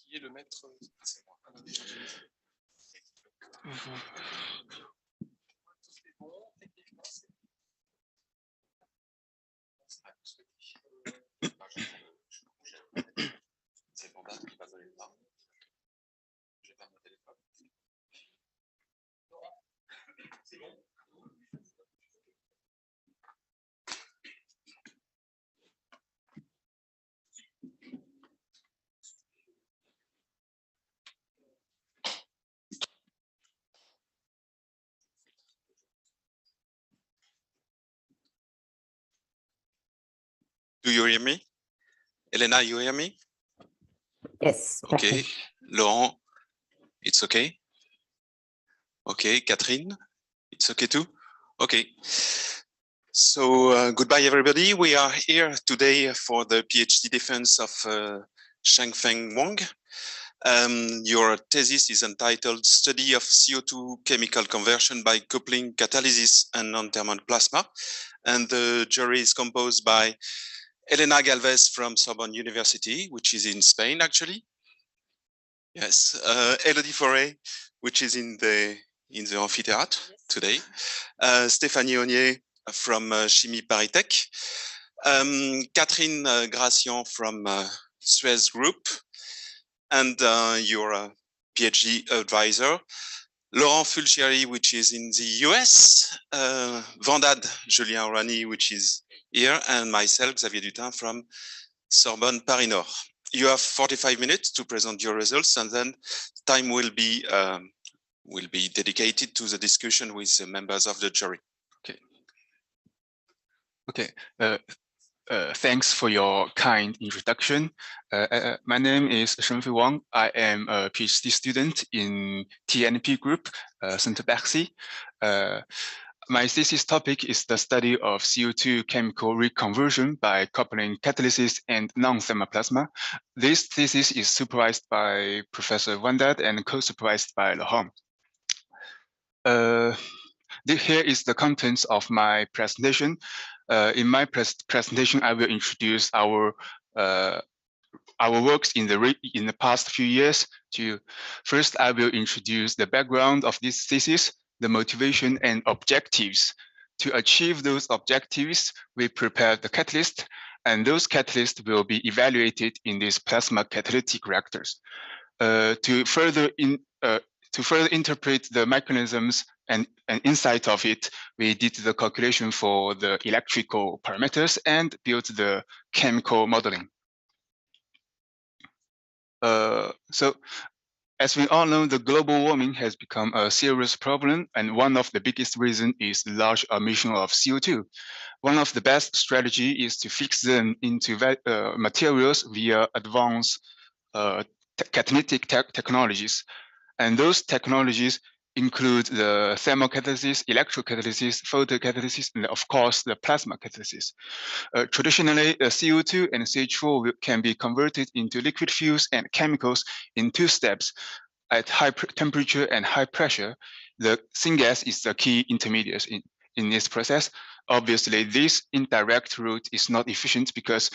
Qui est le maître? C'est moi. C'est bon, il va donner le temps. Je vais faire mon téléphone. C'est bon. Do you hear me? Elena, you hear me? Yes. Okay. Laurent, it's okay? Okay. Catherine, it's okay too? Okay. So goodbye, everybody. We are here today for the PhD defense of Shengfei WANG. Your thesis is entitled Study of CO2 Chemical Conversion by Coupling Catalysis and Non-Thermal Plasma. And the jury is composed by Elena Galvez from Sorbonne University, which is in Spain, actually. Yes. Elodie Forêt, which is in the amphitheater today. Stéphanie Ognier from Chimie Paris Tech. Catherine Gracian from Suez Group. And your PhD advisor, Laurent Fulchieri, which is in the US, Vandad Julien Orani, which is here, and myself, Xavier Dutin from Sorbonne Paris Nord. You have 45 minutes to present your results, and then time will be dedicated to the discussion with the members of the jury. Okay. Thanks for your kind introduction. My name is Shengfei Wang. I am a PhD student in TNP Group, Center Bercy. My thesis topic is the study of CO2 chemical reconversion by coupling catalysis and non-thermal plasma. This thesis is supervised by Professor Vandad and co-supervised by Laurent. Here is the contents of my presentation. In my presentation, I will introduce our works in the past few years. First, I will introduce the background of this thesis, the motivation and objectives. To achieve those objectives, we prepared the catalyst, and those catalysts will be evaluated in these plasma catalytic reactors. To further interpret the mechanisms and insight of it, we did the calculation for the electrical parameters and built the chemical modeling. So, as we all know, the global warming has become a serious problem, and one of the biggest reasons is the large emission of CO2. One of the best strategies is to fix them into materials via advanced catalytic technologies. And those technologies include the thermocatalysis, electrocatalysis, photocatalysis, and of course, the plasma catalysis. Traditionally, CO2 and CH4 can be converted into liquid fuels and chemicals in 2 steps. At high temperature and high pressure, the syngas is the key intermediate in this process. Obviously, this indirect route is not efficient because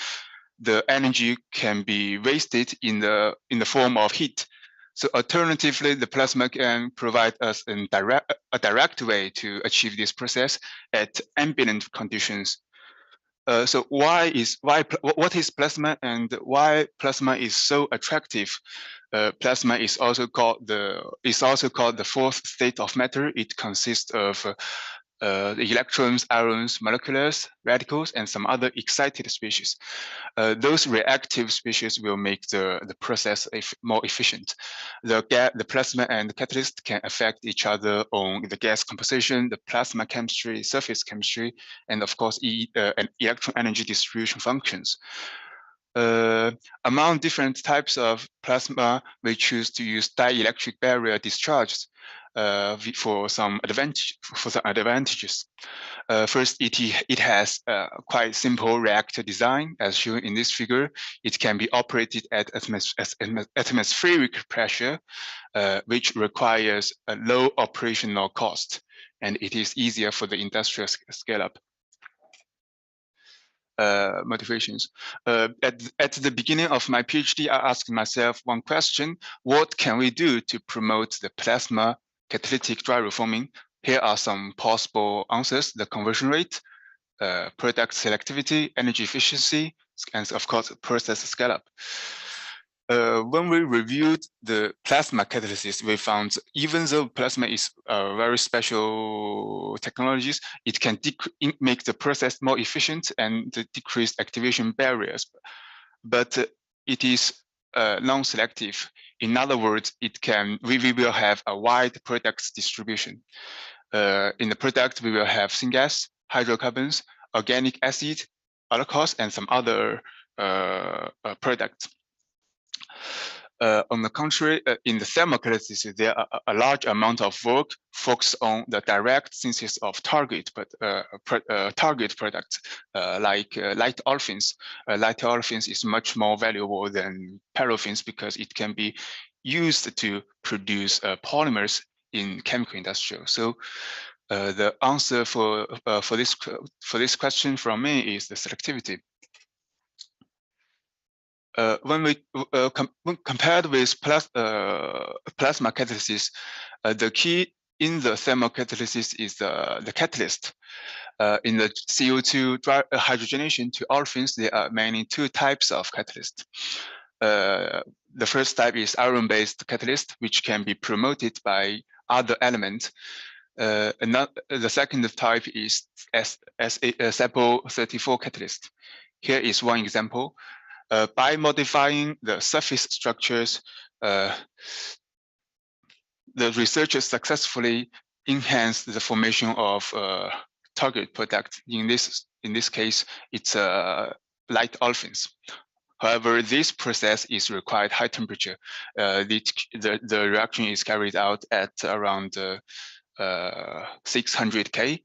the energy can be wasted in the form of heat. So alternatively, the plasma can provide us a direct way to achieve this process at ambient conditions. So what is plasma and why plasma is so attractive? Plasma is also called the fourth state of matter. It consists of the electrons, ions, molecules, radicals, and some other excited species. Those reactive species will make the process more efficient. The plasma and the catalyst can affect each other on the gas composition, the plasma chemistry, surface chemistry, and of course, and electron energy distribution functions. Among different types of plasma, we choose to use dielectric barrier discharges for some advantages. First, it has a quite simple reactor design, as shown in this figure. It can be operated at atmospheric pressure, which requires a low operational cost, and it is easier for the industrial scale-up. Motivations. At the beginning of my PhD, I asked myself one question: what can we do to promote the plasma catalytic dry reforming? Here are some possible answers: the conversion rate, product selectivity, energy efficiency, and of course, process scale-up. When we reviewed the plasma catalysis, we found even though plasma is a very special technologies, it can make the process more efficient and decrease activation barriers. But it is non-selective. In other words, we will have a wide products distribution. In the product, we will have syngas, hydrocarbons, organic acid, alcohols, and some other products. On the contrary, in the thermocatalysis, there are a large amount of work focused on the direct synthesis of target products like light olefins. Light olefins is much more valuable than paraffins because it can be used to produce polymers in chemical industry. So the answer for this question from me is the selectivity. When compared with plasma catalysis, the key in the thermocatalysis is the catalyst. In the CO2 hydrogenation to olefins, there are mainly two types of catalyst. The first type is iron-based catalyst, which can be promoted by other elements. The second type is SaPo34 catalyst. Here is one example. By modifying the surface structures, the researchers successfully enhanced the formation of target product. In this case, it's light olefins. However, this process is required high temperature. The reaction is carried out at around 600 K.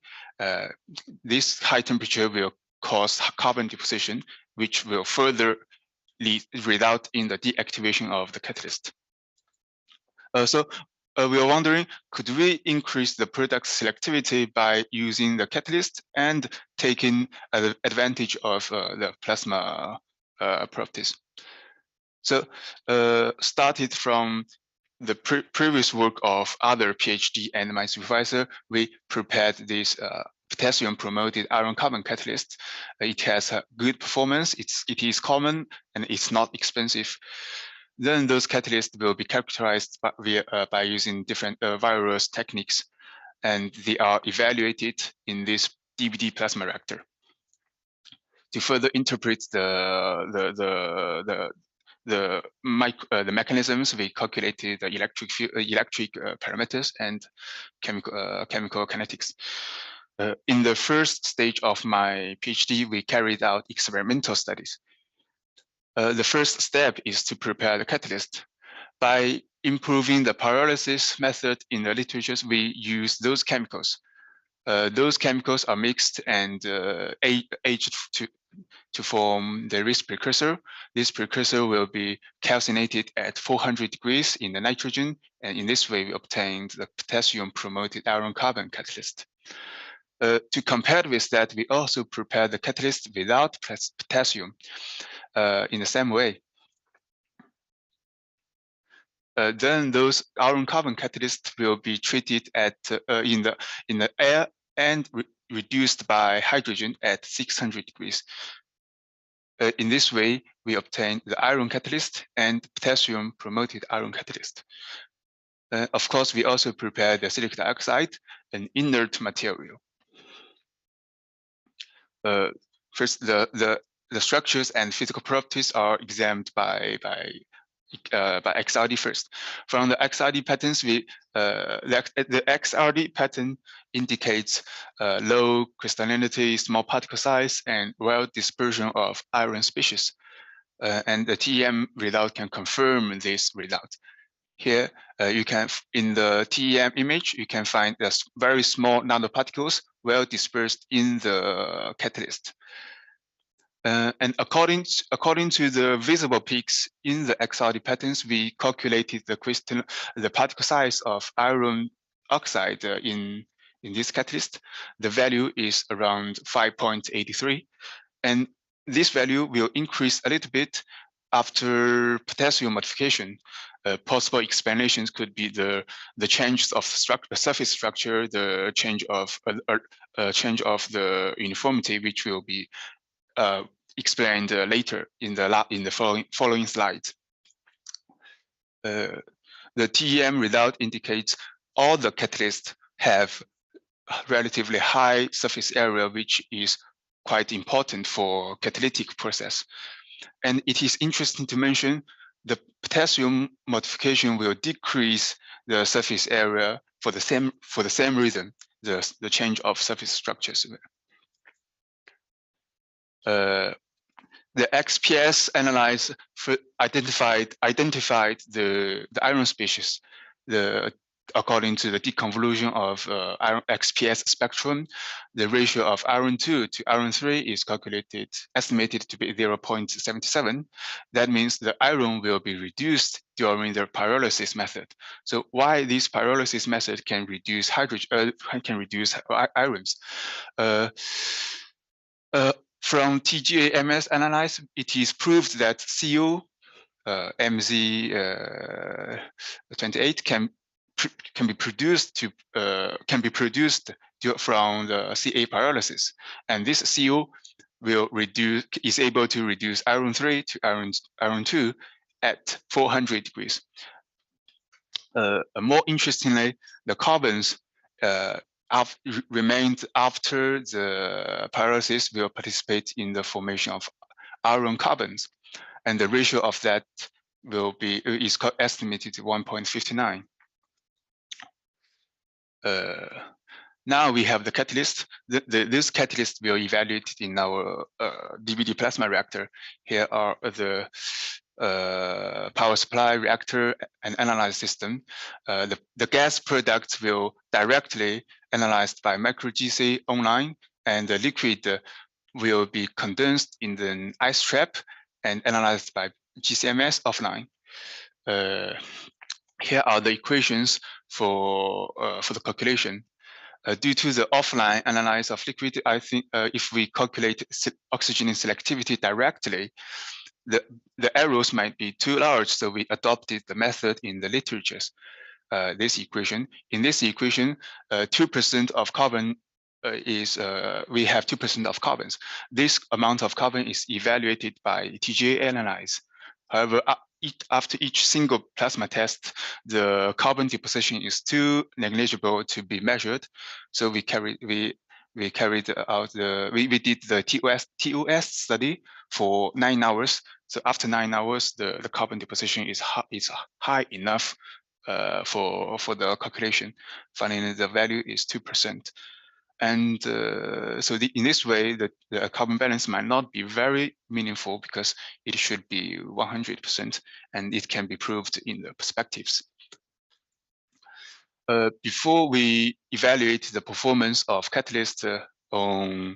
This high temperature will cause carbon deposition, which will further result in the deactivation of the catalyst. So we are wondering, could we increase the product selectivity by using the catalyst and taking advantage of the plasma properties? So started from the previous work of other PhD and my supervisor, we prepared this potassium promoted iron carbon catalyst. It has a good performance, it is common, and it's not expensive. Then those catalysts will be characterized by using different various techniques, and they are evaluated in this DVD plasma reactor. To further interpret the mechanisms, we calculated the electric parameters and chemical kinetics. In the first stage of my PhD, we carried out experimental studies. The first step is to prepare the catalyst. By improving the pyrolysis method in the literatures, we use those chemicals. Those chemicals are mixed and aged to form the risk precursor. This precursor will be calcinated at 400 degrees in the nitrogen, and in this way we obtained the potassium promoted iron carbon catalyst. To compare with that, we also prepare the catalyst without potassium in the same way. Then those iron carbon catalysts will be treated at in the air and reduced by hydrogen at 600 degrees. In this way, we obtain the iron catalyst and potassium promoted iron catalyst. Of course, we also prepare the silicon dioxide, an inert material. First, the structures and physical properties are examined by XRD first. From the XRD patterns, the XRD pattern indicates low crystallinity, small particle size, and well dispersion of iron species. And the TEM result can confirm this result. Here, you can, in the TEM image, you can find the very small nanoparticles well dispersed in the catalyst. And according to the visible peaks in the XRD patterns, we calculated the particle size of iron oxide in this catalyst. The value is around 5.83, and this value will increase a little bit after potassium modification. Possible explanations could be the changes of surface structure, the change of the uniformity, which will be explained later in the following slides. The TEM result indicates all the catalysts have relatively high surface area, which is quite important for catalytic process. And it is interesting to mention the potassium modification will decrease the surface area for the same reason, the change of surface structures. The XPS analyze identified the iron species. According to the deconvolution of iron XPS spectrum, the ratio of iron 2 to iron 3 is estimated to be 0.77. That means the iron will be reduced during the pyrolysis method. So why this pyrolysis method can reduce irons? From TGA-MS analysis, it is proved that CO MZ28 can be produced from the Ca pyrolysis, and this CO is able to reduce iron 3 to iron 2 at 400 degrees. More interestingly, the carbons remained after the pyrolysis will participate in the formation of iron carbons, and the ratio of that is estimated to 1.59. Now we have the catalyst. This catalyst will evaluate in our DVD plasma reactor. Here are the power supply, reactor, and analyze system. The gas products will directly analyzed by micro GC online, and the liquid will be condensed in the ice trap and analyzed by GCMS offline. Here are the equations for the calculation. Due to the offline analysis of liquid, I think if we calculate oxygen selectivity directly, the errors might be too large, so we adopted the method in the literatures. This equation. In this equation, 2% of carbon we have 2% of carbons. This amount of carbon is evaluated by TGA analyze. However, after each single plasma test, the carbon deposition is too negligible to be measured. So we did the TOS study for 9 hours. So after 9 hours, the carbon deposition is high enough for the calculation. Finally, the value is 2%. And so in this way, the carbon balance might not be very meaningful because it should be 100%, and it can be proved in the perspectives. Before we evaluate the performance of catalyst on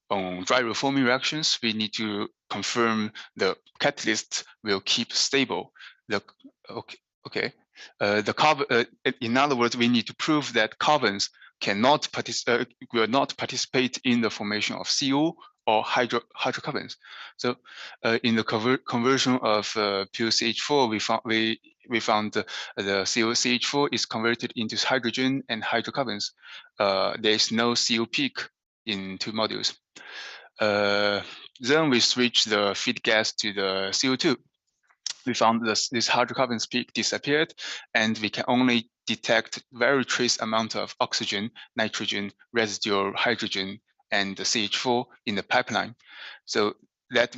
dry reforming reactions, we need to confirm the catalyst will keep stable. In other words, we need to prove that carbons will not participate in the formation of CO or hydrocarbons. So in the conversion of pure CH4, we found the COCH4 is converted into hydrogen and hydrocarbons. There is no CO peak in two modules. Then we switch the feed gas to the CO2. We found this hydrocarbons peak disappeared, and we can only detect very trace amount of oxygen, nitrogen, residual hydrogen, and the CH4 in the pipeline. So that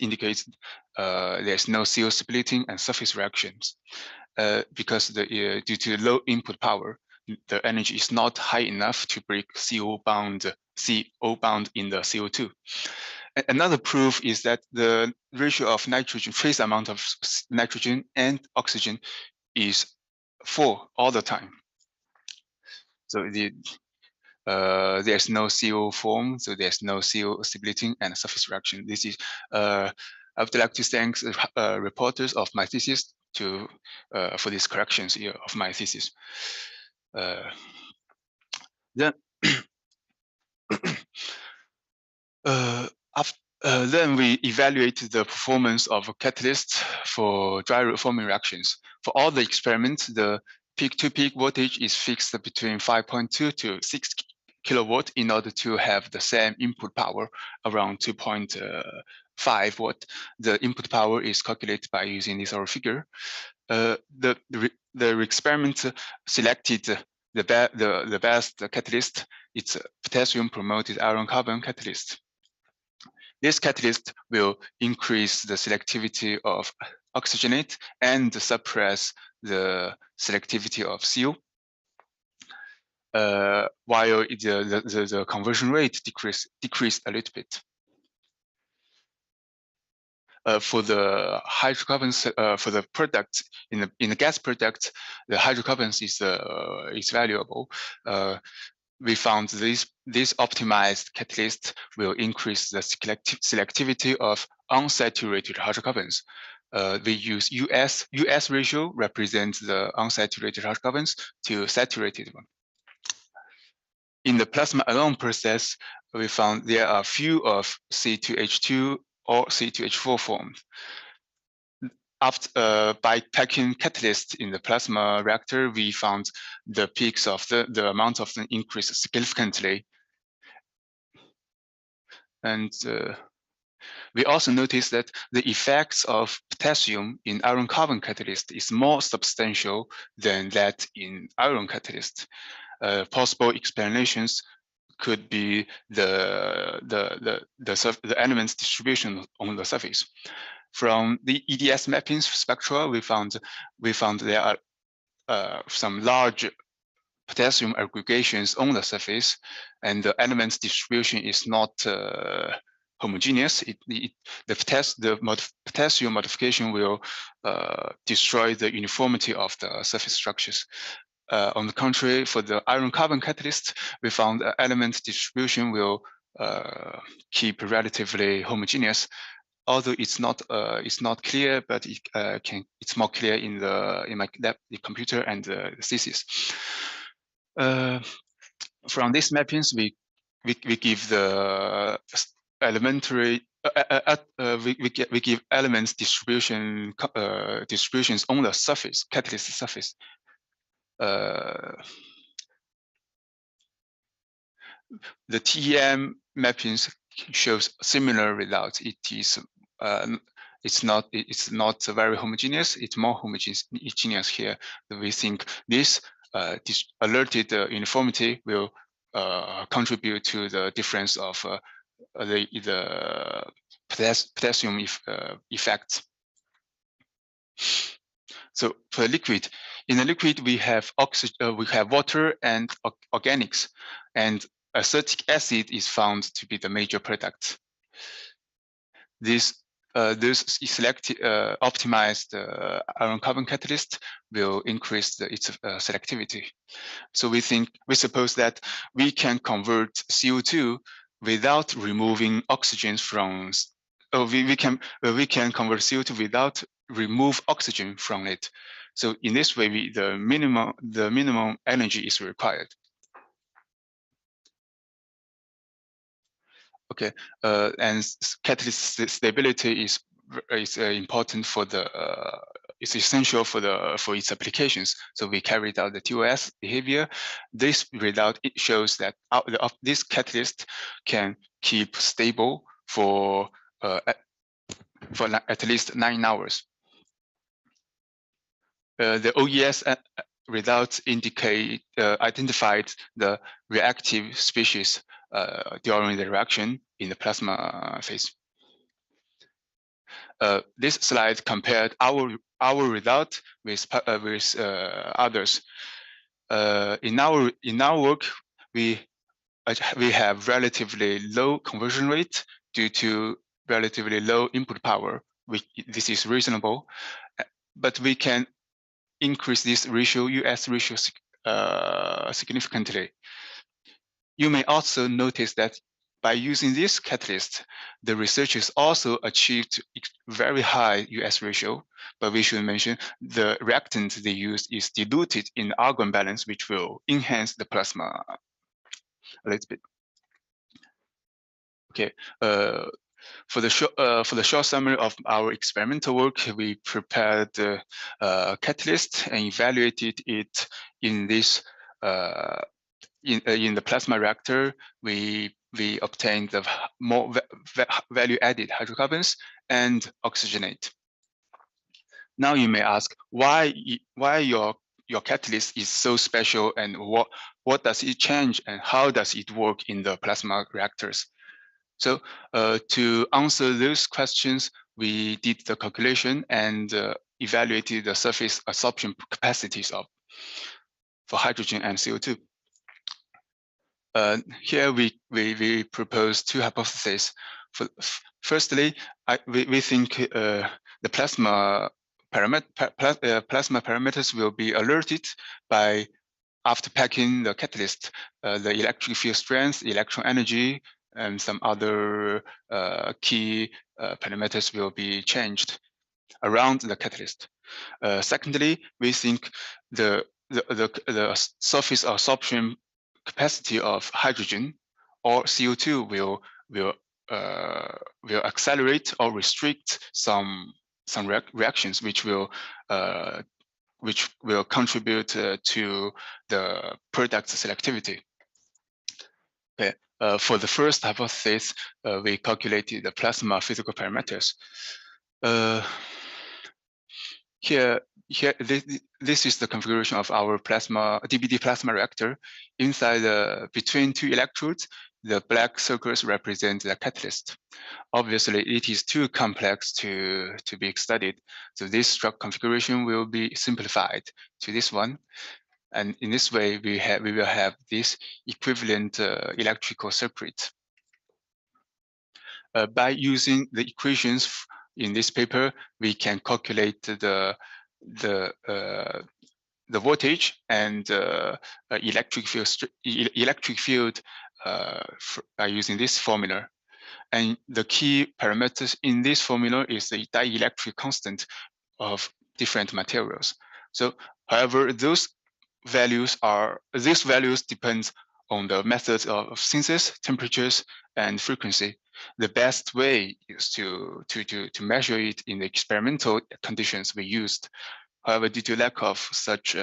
indicates there's no CO splitting and surface reactions because due to low input power, the energy is not high enough to break CO bound in the CO2. Another proof is that the ratio of nitrogen, trace amount of nitrogen and oxygen is 4 all the time. So there's no CO form, so there's no CO splitting and surface reaction. This is I would like to thank reporters of my thesis for these corrections here of my thesis. Then then we evaluate the performance of a catalyst for dry reforming reactions. For all the experiments, the peak-to-peak voltage is fixed between 5.2 to 6 kilowatt in order to have the same input power around 2.5 watt. The input power is calculated by using this other figure. The experiment selected the best catalyst. It's potassium promoted iron carbon catalyst. This catalyst will increase the selectivity of oxygenate and suppress the selectivity of CO, while the conversion rate decreased a little bit. For the hydrocarbons, for the product in the gas product, the hydrocarbons is valuable. We found this optimized catalyst will increase the selectivity of unsaturated hydrocarbons. We use US ratio represents the unsaturated hydrocarbons to saturated one. In the plasma alone process, we found there are few of C2H2 or C2H4 forms. By packing catalyst in the plasma reactor, we found the peaks of the amount of the increase significantly. And we also noticed that the effects of potassium in iron carbon catalyst is more substantial than that in iron catalyst. Possible explanations could be the elements distribution on the surface. From the EDS mapping spectra, we found there are some large potassium aggregations on the surface, and the elements distribution is not homogeneous. The potassium modification will destroy the uniformity of the surface structures. On the contrary, for the iron carbon catalyst, we found element distribution will keep relatively homogeneous. Although it's not clear, but it's more clear in my lab, the computer and the thesis. From these mappings, we give the elementary we give elements distributions on the surface, catalyst surface. The TEM mappings shows similar results. It's not very homogeneous. It's more homogeneous here. We think this alerted uniformity will contribute to the difference of the potassium effects. So for liquid, in the liquid we have oxygen, we have water and organics, and acetic acid is found to be the major product. This selected optimized iron carbon catalyst will increase its selectivity. So we suppose that we can convert CO2 without removing oxygen from. We can convert CO2 without remove oxygen from it. So in this way, the minimum energy is required. Okay, and catalyst stability is important for the it's essential for its applications. So we carried out the TOS behavior. This result, it shows that this catalyst can keep stable for at least 9 hours. The OES results identified the reactive species during the reaction in the plasma phase. This slide compared our result with others. In our work, we have relatively low conversion rate due to relatively low input power. This is reasonable, but we can increase this ratio, US ratio, significantly. You may also notice that by using this catalyst, the researchers also achieved very high US ratio, but we should mention the reactant they used is diluted in argon balance, which will enhance the plasma a little bit. Okay, for the short summary of our experimental work, we prepared the catalyst and evaluated it in this in the plasma reactor. We obtained the more value-added hydrocarbons and oxygenate. Now you may ask why your catalyst is so special, and what does it change, and how does it work in the plasma reactors? So to answer those questions, we did the calculation and evaluated the surface absorption capacities for hydrogen and CO2. Here we propose two hypotheses. Firstly, we think the plasma parameters will be alerted by after packing the catalyst. The electric field strength, electron energy, and some other key parameters will be changed around the catalyst. Secondly, we think the surface absorption capacity of hydrogen or CO2 will accelerate or restrict some reactions, which will contribute to the product selectivity. Okay. For the first hypothesis, we calculated the plasma physical parameters. Here, this is the configuration of our DBD plasma reactor. Inside, between two electrodes, the black circles represent the catalyst. Obviously, it is too complex to be studied, so this configuration will be simplified to this one. And in this way, we will have this equivalent electrical circuit. By using the equations in this paper, we can calculate the voltage and electric field by using this formula. And the key parameters in this formula is the dielectric constant of different materials. So, however, these values depend on the methods of synthesis, temperatures, and frequency. The best way is to measure it in the experimental conditions we used. However, due to lack of such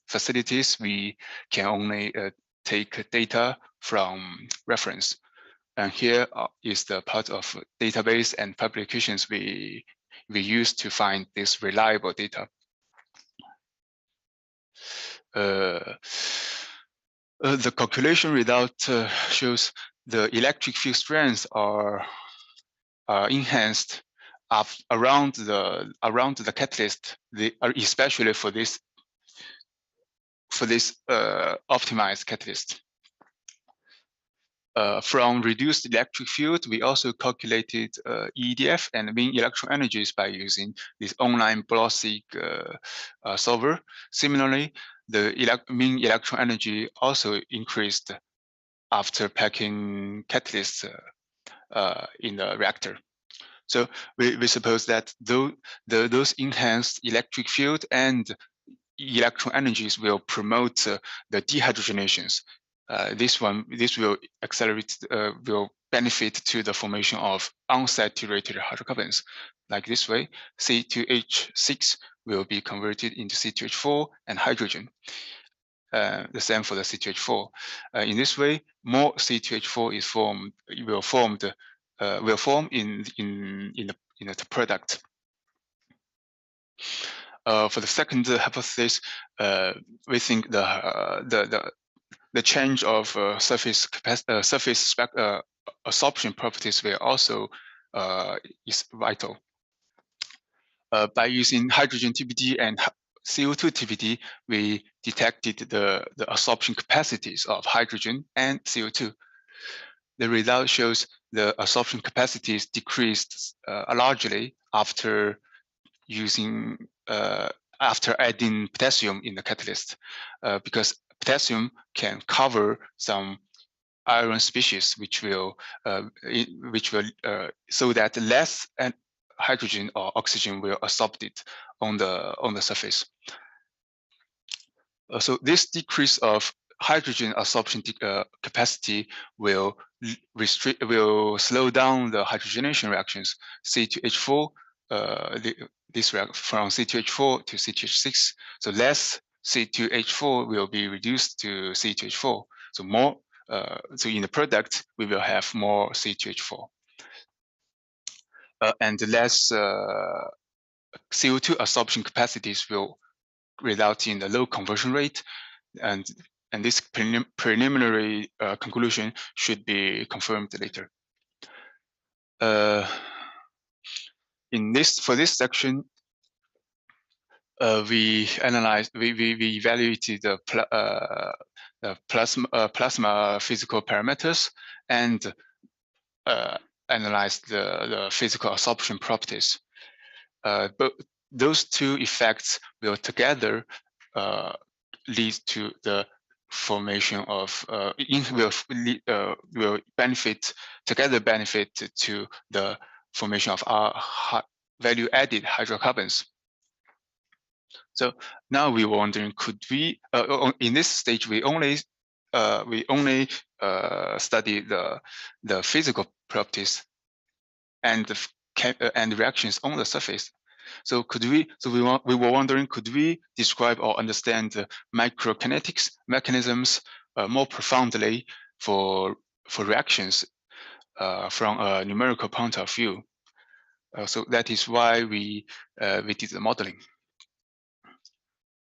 facilities, we can only take data from reference. And here is the part of database and publications we use to find this reliable data. The calculation result shows the electric field strengths are enhanced around the catalyst, especially for this optimized catalyst. From reduced electric field, we also calculated EDF and mean electron energies by using this online Blossig solver. Similarly, the mean electron energy also increased after packing catalysts in the reactor. So we suppose that those enhanced electric field and electron energies will promote the dehydrogenations This will accelerate, will benefit to the formation of unsaturated hydrocarbons. Like this way, C2H6 will be converted into C2H4 and hydrogen. The same for the C2H4. In this way, more C2H4 is formed, will form in the product. For the second hypothesis, we think the change of surface absorption properties will also is vital. By using hydrogen TBD and CO2 TBD, we detected the absorption capacities of hydrogen and CO2. The result shows the absorption capacities decreased largely after using after adding potassium in the catalyst, because potassium can cover some iron species, which will so that less hydrogen or oxygen will absorb it on the surface. So this decrease of hydrogen absorption capacity will slow down the hydrogenation reactions. C2H4, this from C2H4 to C2H6. So less C2H4 will be reduced to C2H4. So more. So in the product, we will have more C2H4 and less CO2 absorption capacities will result in the low conversion rate, and this preliminary conclusion should be confirmed later. For this section, we evaluated the plasma physical parameters and analyzed the physical absorption properties. But those two effects will together lead to the formation of will benefit to the formation of our value-added hydrocarbons. So now we're wondering, could we in this stage we only study the physical properties and and reactions on the surface. So we were wondering, could we describe or understand the microkinetics mechanisms more profoundly for reactions from a numerical point of view? So that is why we did the modeling.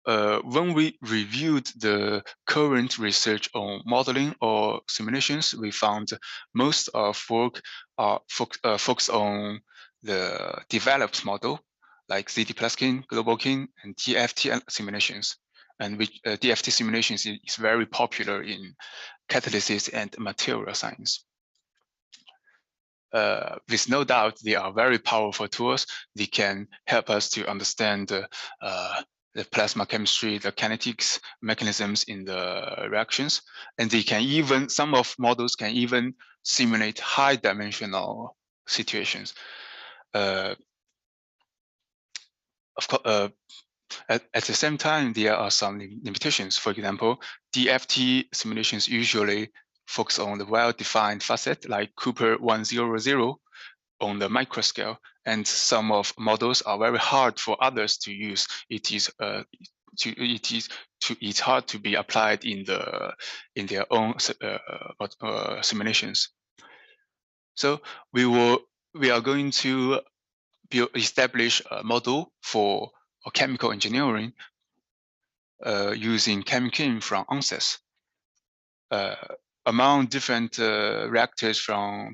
When we reviewed the current research on modeling or simulations, we found most of work are focused on the developed model, like ZT+kin, GlobalKin, and DFT simulations. And which DFT simulations is very popular in catalysis and material science. With no doubt, they are very powerful tools. They can help us to understand the plasma chemistry, the kinetics mechanisms in the reactions, and they can even, some of models can even simulate high dimensional situations. Of course, at the same time, there are some limitations. For example, DFT simulations usually focus on the well-defined facet like Cooper 100 on the micro scale, and some of models are very hard for others to use. It's hard to be applied in their own simulations. So we are going to establish a model for chemical engineering using ChemKin from ANSYS. Among different reactors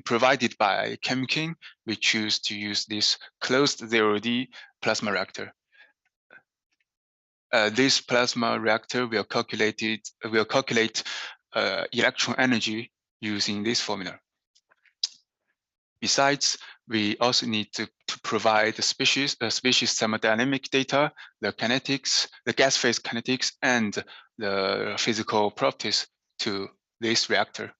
provided by ChemKin, we choose to use this closed 0D plasma reactor. This plasma reactor will calculate electron energy using this formula. Besides, we also need to provide the species thermodynamic data, the kinetics, the gas phase kinetics, and the physical properties to this reactor.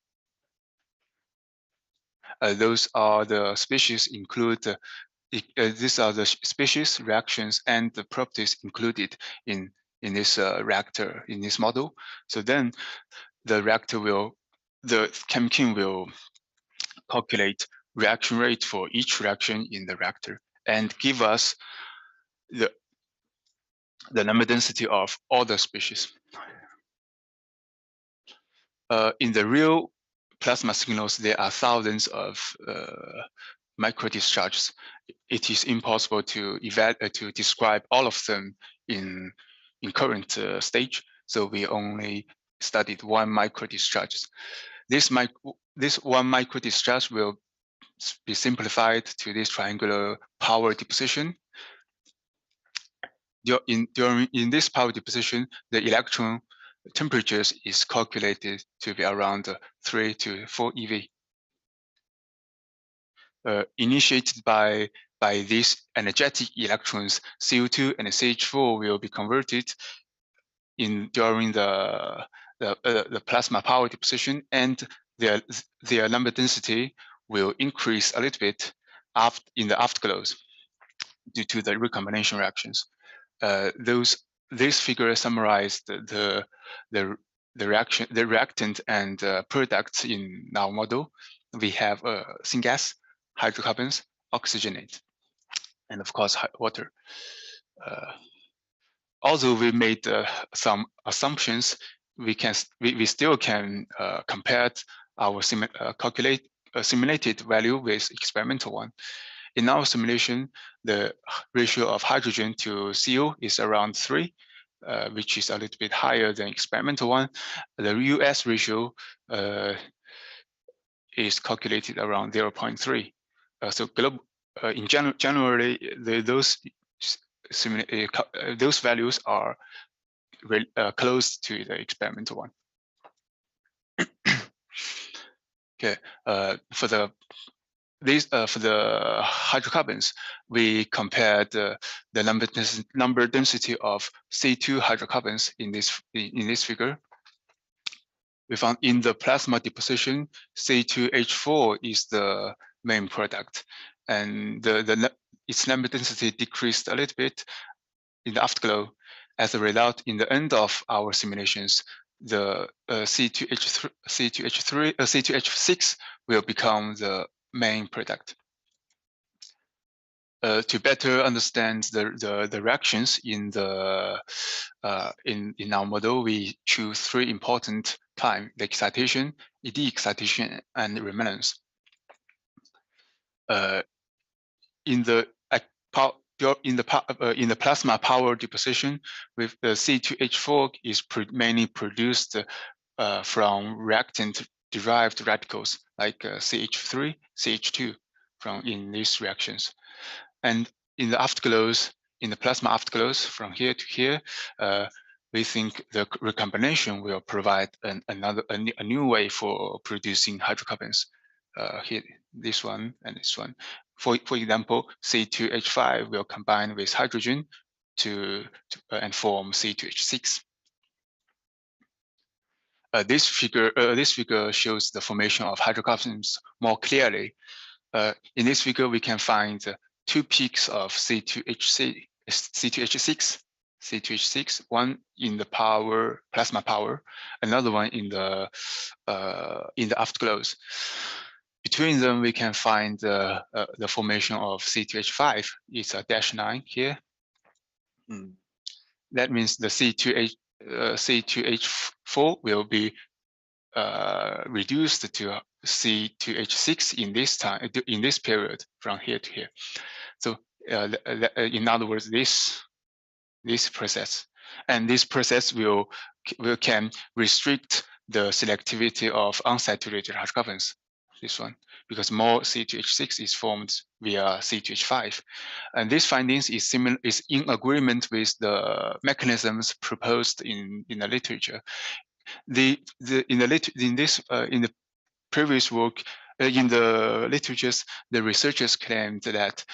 Those are the species include. These are the species, reactions, and the properties included in this reactor, in this model. So then the ChemKing will calculate reaction rate for each reaction in the reactor and give us the number density of all the species. In the real plasma signals, there are thousands of micro discharges. It is impossible to describe all of them in current stage. So we only studied one micro discharge. This one micro discharge will be simplified to this triangular power deposition. In this power deposition, the electron temperatures is calculated to be around 3 to 4 eV. Initiated by these energetic electrons, CO2 and CH4 will be converted during the plasma power deposition, and their number density will increase a little bit in the afterglows due to the recombination reactions. This figure summarized the reactant and products in our model. We have syngas, hydrocarbons, oxygenate, and of course water. Although we made some assumptions, we still can compare our simulated value with experimental one. In our simulation, the ratio of hydrogen to CO is around 3, which is a little bit higher than experimental one. The US ratio is calculated around 0.3. So in generally, those values are close to the experimental one. Okay, for the hydrocarbons, we compared the number density of C2 hydrocarbons in this figure. We found in the plasma deposition, C2H4 is the main product, and its number density decreased a little bit in the afterglow. As a result, in the end of our simulations, the C2H6 will become the main product. To better understand the reactions in our model, we choose 3 important time: the excitation, de-excitation, and remanence. In the plasma power deposition, with the C2H4 is mainly produced from reactant-derived radicals like CH3, CH2 in these reactions. And in the afterglows, in the plasma afterglows from here to here, we think the recombination will provide a new way for producing hydrocarbons. Here, this one and this one. For example, C2H5 will combine with hydrogen and form C2H6. This figure shows the formation of hydrocarbons more clearly. In this figure, we can find 2 peaks of C2H6, one in the plasma power, another one in the afterglows. Between them, we can find the formation of C2H5. It's a -9 here. That means the C2H4 will be reduced to C2H6 in this period from here to here. So in other words, this process, and this process can restrict the selectivity of unsaturated hydrocarbons. This one, because more C2H6 is formed via C2H5, and this findings is in agreement with the mechanisms proposed in the literature. In the previous work, in the literatures, the researchers claimed that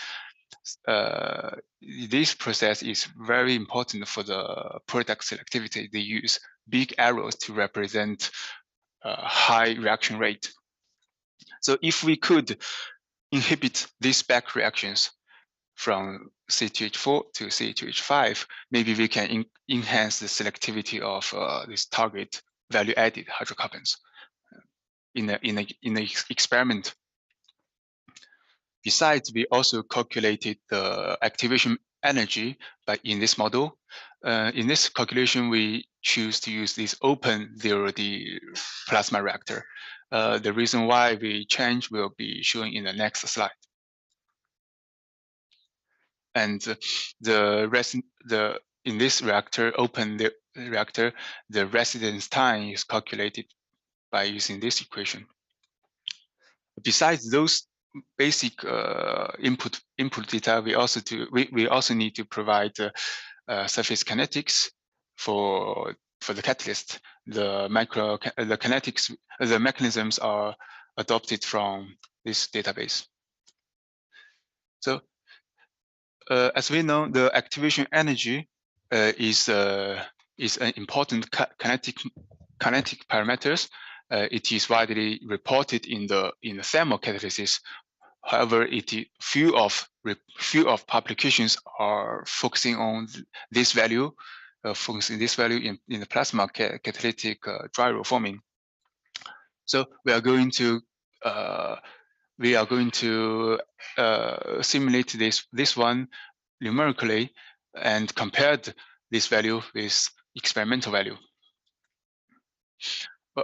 this process is very important for the product selectivity. They use big arrows to represent high reaction rate. So if we could inhibit these back reactions from C2H4 to C2H5, maybe we can enhance the selectivity of this target value-added hydrocarbons in the experiment. Besides, we also calculated the activation energy, but in this model, in this calculation, we choose to use this open 0D plasma reactor. The reason why we change will be shown in the next slide. And in this reactor, open the reactor, the residence time is calculated by using this equation. Besides those basic input data, we also need to provide surface kinetics for the catalyst. The kinetics, the mechanisms are adopted from this database. So as we know, the activation energy is an important kinetic parameters. It is widely reported in the thermal catalysis. However, few of publications are focusing on this value, in the plasma catalytic dry reforming. So we are going to simulate this one numerically and compared this value with experimental value.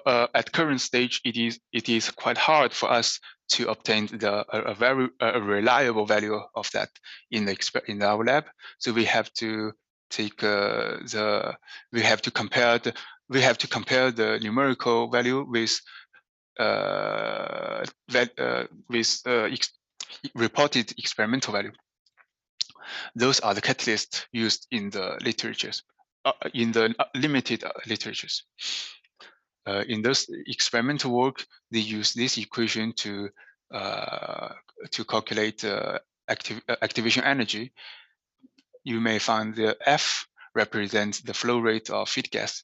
At current stage, it is quite hard for us to obtain a very reliable value of that in our lab. So we have to take we have to compare the numerical value with reported experimental value. Those are the catalysts used in the literatures, in the limited literatures. In those experimental work, they use this equation to calculate activation energy. You may find the F represents the flow rate of feed gas.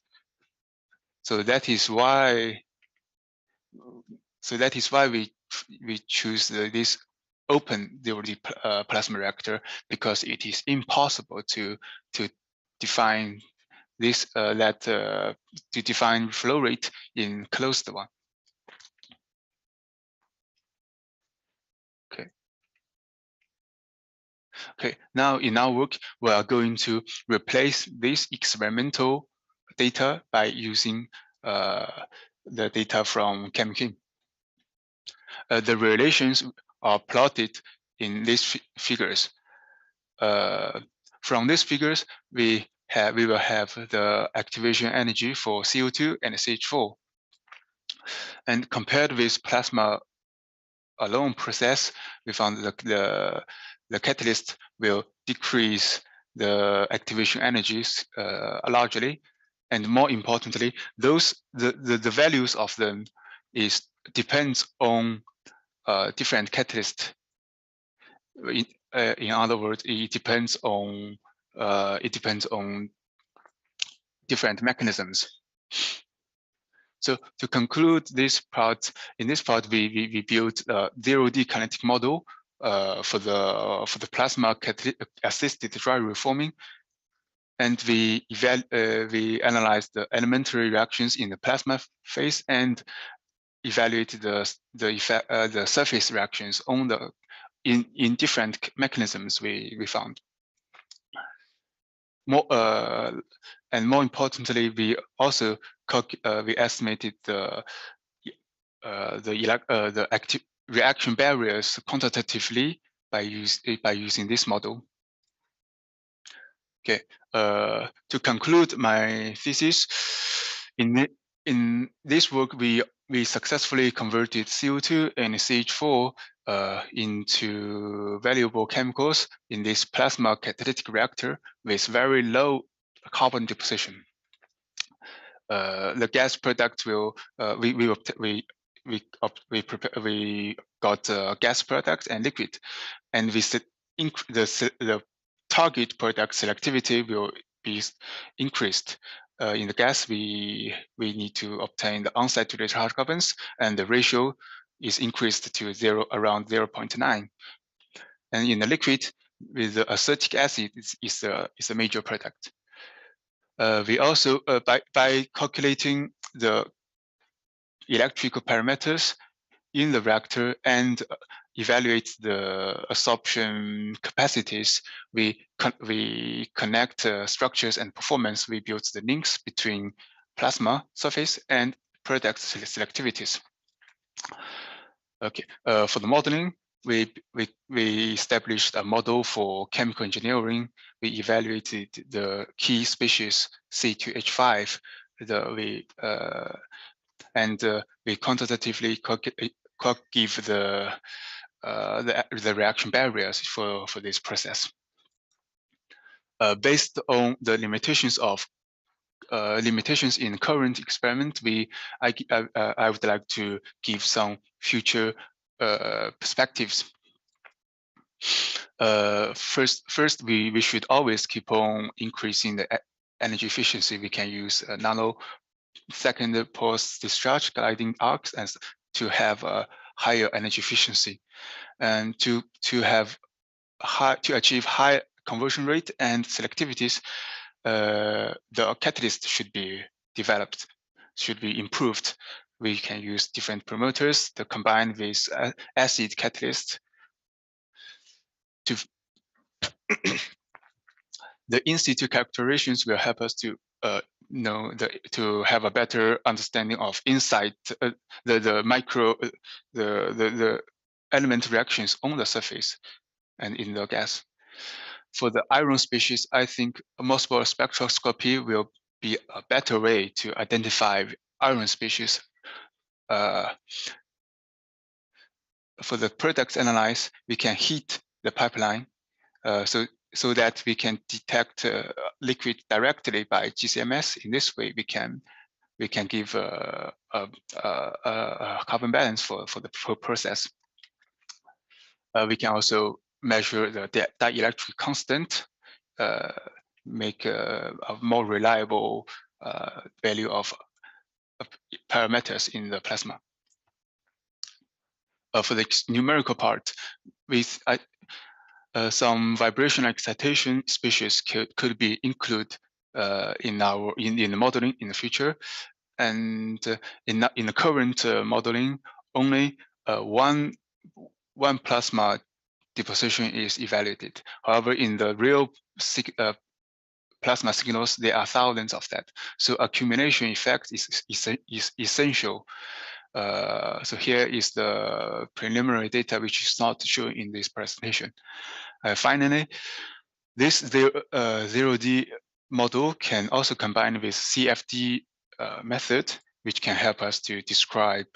So that is why we choose this open 0D plasma reactor, because it is impossible to define this to define flow rate in closed one. Okay. Now in our work, we are going to replace this experimental data by using the data from ChemKim. The relations are plotted in these figures. From these figures, we will have the activation energy for CO2 and CH4. And compared with plasma alone process, we found that the catalyst will decrease the activation energies largely, and more importantly, the values of them depends on different catalyst. In other words, it depends on different mechanisms. So to conclude this part, in this part, we built a 0D kinetic model for the plasma assisted dry reforming, and we analyzed the elementary reactions in the plasma phase and evaluated the surface reactions on in different mechanisms we found. And more importantly, we also we estimated the active reaction barriers quantitatively by using this model. Okay, to conclude my thesis, in this work we successfully converted CO2 and CH4 into valuable chemicals in this plasma catalytic reactor with very low carbon deposition. The gas product will we got gas product and liquid, and with the target product selectivity will be increased. In the gas, we need to obtain the unsaturated hydrocarbons, and the ratio is increased to around 0.9. And in the liquid, with the acetic acid is a major product. We also by calculating the electrical parameters in the reactor and evaluate the absorption capacities. We connect structures and performance. We build the links between plasma surface and product selectivities. Okay, for the modeling, we established a model for chemical engineering. We evaluated the key species C2H5. We quantitatively give the reaction barriers for this process. Based on the limitations in current experiment, I would like to give some future perspectives. First, we should always keep on increasing the energy efficiency. We can use nanosecond post-discharge gliding arcs and to have a higher energy efficiency, and to achieve high conversion rate and selectivities. The catalyst should be developed, should be improved. We can use different promoters to combine with acid catalyst. The in situ characterizations will help us to to have a better understanding of inside the element reactions on the surface and in the gas. For the iron species, I think multiple spectroscopy will be a better way to identify iron species. For the products analyzed, we can heat the pipeline so that we can detect liquid directly by GCMS. In this way, we can give a carbon balance for the process. We can also measure the dielectric constant, make a more reliable value of parameters in the plasma. For the numerical part, with some vibrational excitation species could be included in the modeling in the future, and in the current modeling, only one plasma deposition is evaluated. However, in the real plasma signals, there are thousands of that. So accumulation effect is essential. So here is the preliminary data, which is not shown in this presentation. Finally, this 0D model can also combine with CFD method, which can help us to describe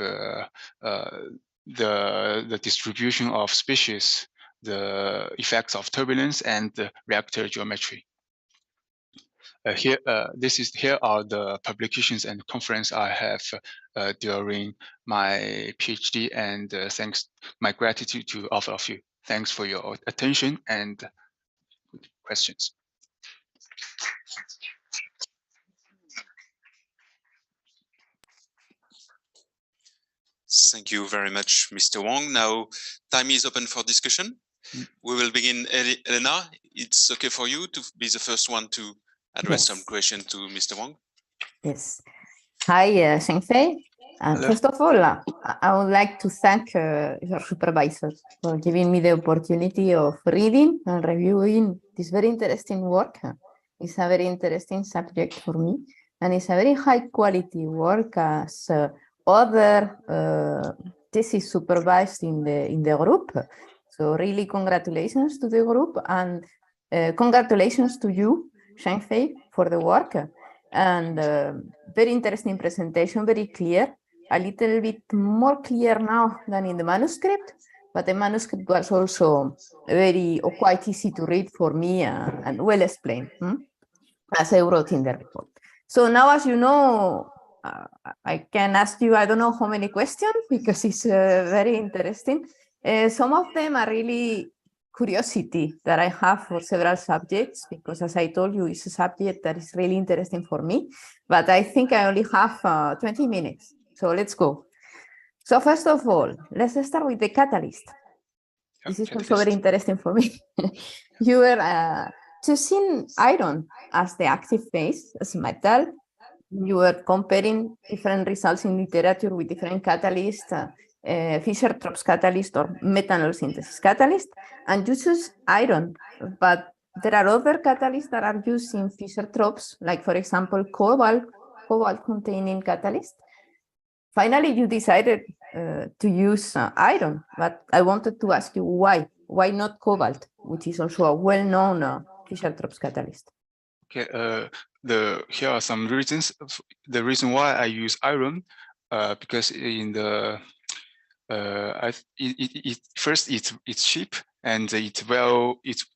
the distribution of species, the effects of turbulence, and the reactor geometry. Here are the publications and conference I have during my PhD, and thanks, my gratitude to all of you. Thanks for your attention and questions. Thank you very much, Mr. Wang. Now, time is open for discussion. We will begin. Elena, it's okay for you to be the first one to address some question to Mr. Wang? Yes. Hi, Shengfei. First of all, I would like to thank your supervisor for giving me the opportunity of reading and reviewing this very interesting work. It's a very interesting subject for me, and it's a very high quality work as other thesis supervised in the group. So really congratulations to the group, and congratulations to you, Shengfei, for the work. And very interesting presentation, very clear, a little bit more clear now than in the manuscript, but the manuscript was also very or quite easy to read for me and well explained, as I wrote in the report. So now, as you know, I can ask you, I don't know how many questions, because it's very interesting. Some of them are really curiosity that I have for several subjects, because as I told you, it's a subject that is really interesting for me, but I think I only have 20 minutes. So let's go. So first of all, let's start with the catalyst. This is also very interesting for me. You were choosing iron as the active phase, as metal, you were comparing different results in literature with different catalysts, Fischer-Tropsch catalyst or methanol synthesis catalyst, and you choose iron. But there are other catalysts that are used in Fischer-Tropsch, like for example, cobalt-containing catalyst. Finally, you decided to use iron, but I wanted to ask you why. Why not cobalt, which is also a well-known Fischer-Tropsch catalyst? Okay, here are some reasons. The reason why I use iron, because in the first it's cheap and it's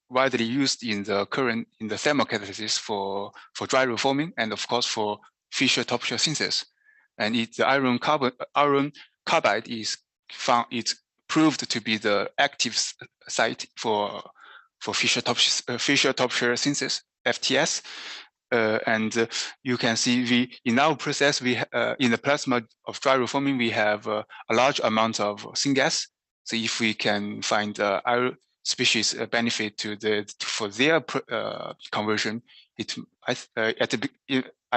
widely used in the thermocatalysis for dry reforming and of course for Fischer-Tropsch synthesis. And the iron carbide is proved to be the active site for Fischer-Tropsch synthesis, FTS. And you can see in our process, in the plasma of dry reforming, we have a large amount of syngas. So if we can find iron species benefit for their conversion, I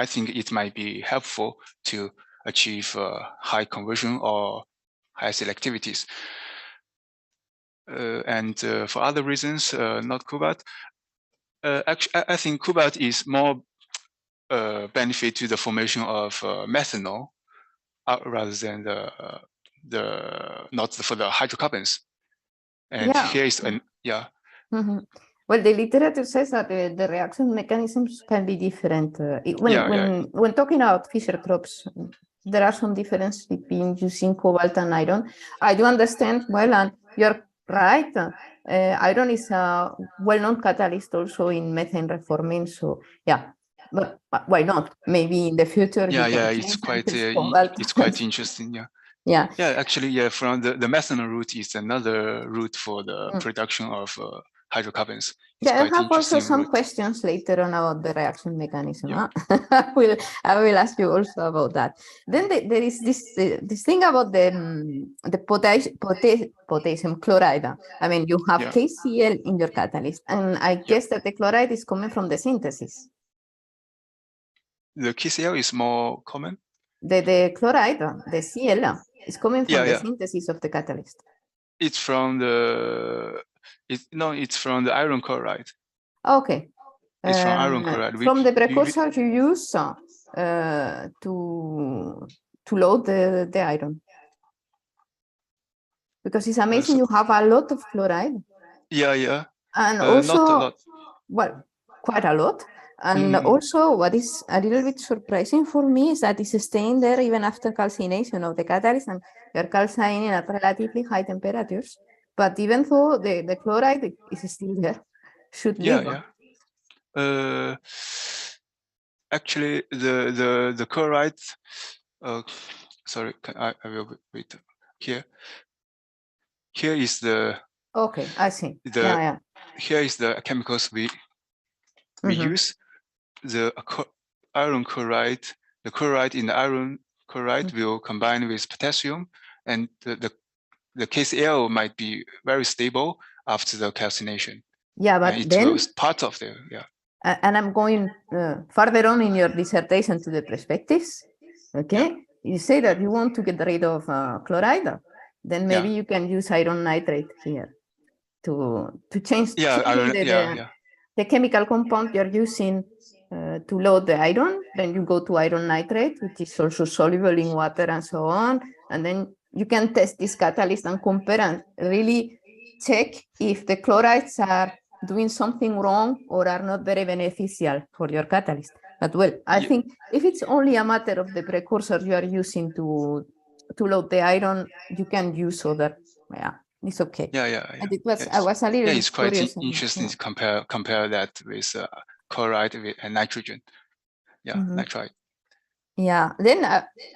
think it might be helpful to achieve high conversion or high selectivities. And for other reasons, not cobalt. Actually, I think cobalt is more benefit to the formation of methanol rather than not for the hydrocarbons. And here is Well, the literature says that the reaction mechanisms can be different. When talking about Fischer-Tropsch, there are some differences between using cobalt and iron. I do understand well, and you're right. Iron is a well-known catalyst also in methane reforming. So yeah, but why not? Maybe in the future. It's quite interesting. Yeah, actually, from the methanol route is another route for the production of hydrocarbons. I have also some questions later on about the reaction mechanism. I will ask you also about that. Then there is this thing about the potassium chloride. I mean, you have KCl in your catalyst, and I guess that the chloride is coming from the synthesis. The KCl is more common. The chloride, the Cl, is coming from the synthesis of the catalyst. It's from it's from the iron chloride. Okay. It's from iron chloride. From the precursor you use to load the iron. Because it's amazing you have a lot of chloride. Yeah. And also, not a lot. Well, quite a lot. And also, what is a little bit surprising for me is that it's staying there even after calcination of the catalyst, and you're calcining at relatively high temperatures. But even though the chloride is still there, should leave. Actually, the chloride. Sorry, I will wait here. Here is the. Okay, I see. Here is the chemicals we use. The iron chloride, the chloride in the iron chloride will combine with potassium, and the KCl might be very stable after the calcination. Yeah, but and then was part of the And I'm going further on in your dissertation to the perspectives. Okay, you say that you want to get rid of chloride, then maybe you can use iron nitrate here to change the chemical compound you're using to load the iron. Then you go to iron nitrate, which is also soluble in water and so on. And then you can test this catalyst and compare and really check if the chlorides are doing something wrong or are not very beneficial for your catalyst. But well, I think if it's only a matter of the precursor you are using to load the iron, you can use other. It's okay. I was a little it's quite curious interesting to compare that with chloride and nitrogen. Nitrite. Yeah, then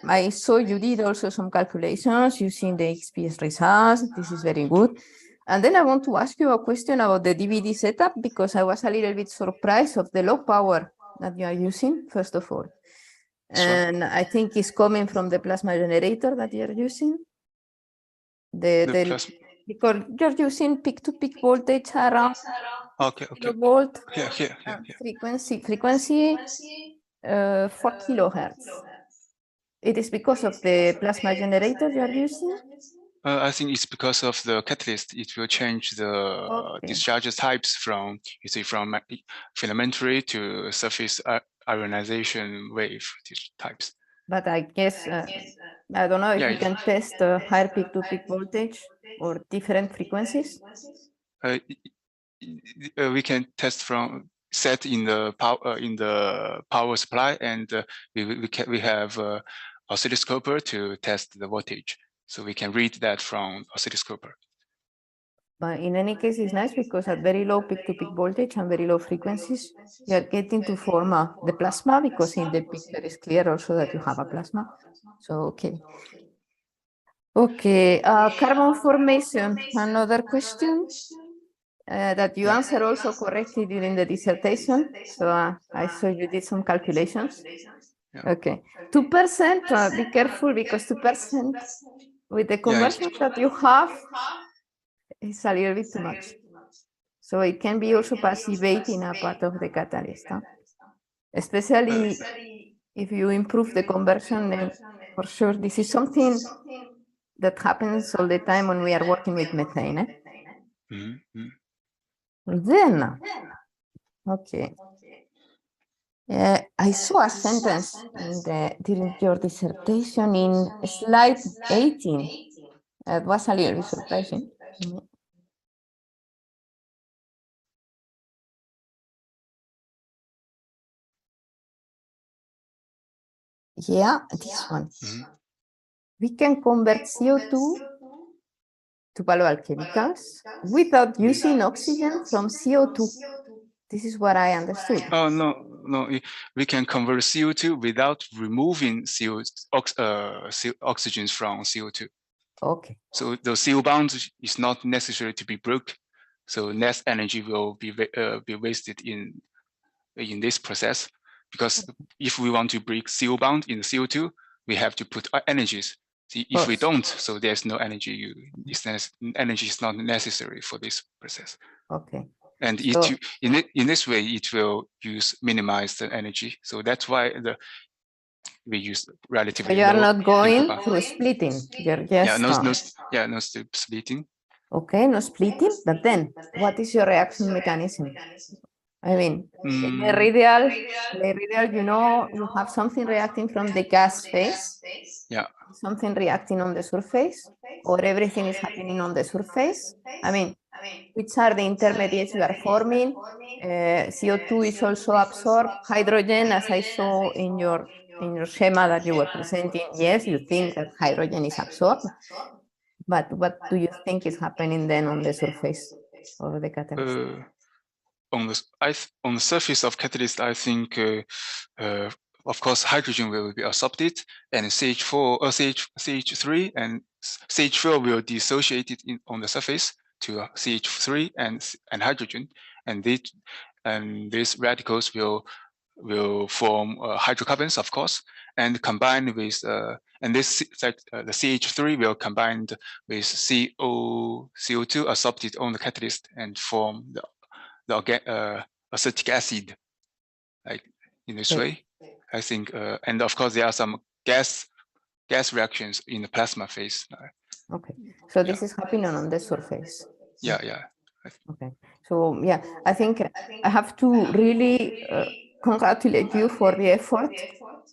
I saw you did also some calculations using the XPS results. This is very good. And then I want to ask you a question about the DVD setup, because I was a little bit surprised of the low power that you are using, first of all. And I think it's coming from the plasma generator that you're using. Because you're using peak-to-peak voltage around kilovolt. Here. Frequency 4 kilohertz. It is because of the plasma generator you are using? I think it's because of the catalyst. It will change the discharge types from, you see, from filamentary to surface ionization wave types. But I guess, I don't know if you can test higher peak-to-peak voltage or different frequencies. We can test from set in the power supply, and we have oscilloscope to test the voltage, so we can read that from oscilloscope. But in any case, it's nice because at very low peak-to-peak voltage and very low frequencies, you are getting to form the plasma, because in the picture is clear also that you have a plasma. So, okay. Okay, carbon formation, another question that you answered also correctly during the dissertation. So I saw you did some calculations. Yeah. Okay, 2%, be careful, because 2% with the conversions that you have, it's a little bit too much. So it can be also passivating a part of the catalyst, especially if you improve the conversion. Then for sure, this is something that happens all the time when we are working with methane. Then, okay. I saw a sentence during your dissertation in slide 18. It was a little bit surprising. Yeah, this one. We can convert CO2 to valuable chemicals without using oxygen from CO2. This is what I understood. Oh, no. We can convert CO2 without removing oxygen from CO2. Okay. So the CO bond is not necessary to be broken. So less energy will be wasted in this process, because if we want to break CO bond in the CO2, we have to put energies. See, if we don't, so there's no energy. Energy is not necessary for this process. Okay. And so, in this way, it will minimize the energy. So that's why we use relatively. So you are low not going through splitting. You're just no splitting. Okay, no splitting. But then, what is your reaction mechanism? I mean, in the radial, you know, you have something reacting from the gas phase. Yeah. Something reacting on the surface, or everything is happening on the surface. I mean, which are the intermediates you are forming? CO2 is also absorbed. Hydrogen, as I saw in your schema that you were presenting, yes, you think that hydrogen is absorbed. But what do you think is happening then on the surface of the catalyst? On the surface of catalyst, I think, of course, hydrogen will be absorbed, and CH3 and CH4 will dissociate it on the surface to CH3 and hydrogen, and these radicals will form hydrocarbons, of course, and combine with and this the CH3 will combine with CO2 absorbed on the catalyst and form the acetic acid, like in this way. I think, and of course there are some gas reactions in the plasma phase. Okay, so this is happening on the surface. Yeah. Okay, so yeah, I think I have to really congratulate you for the effort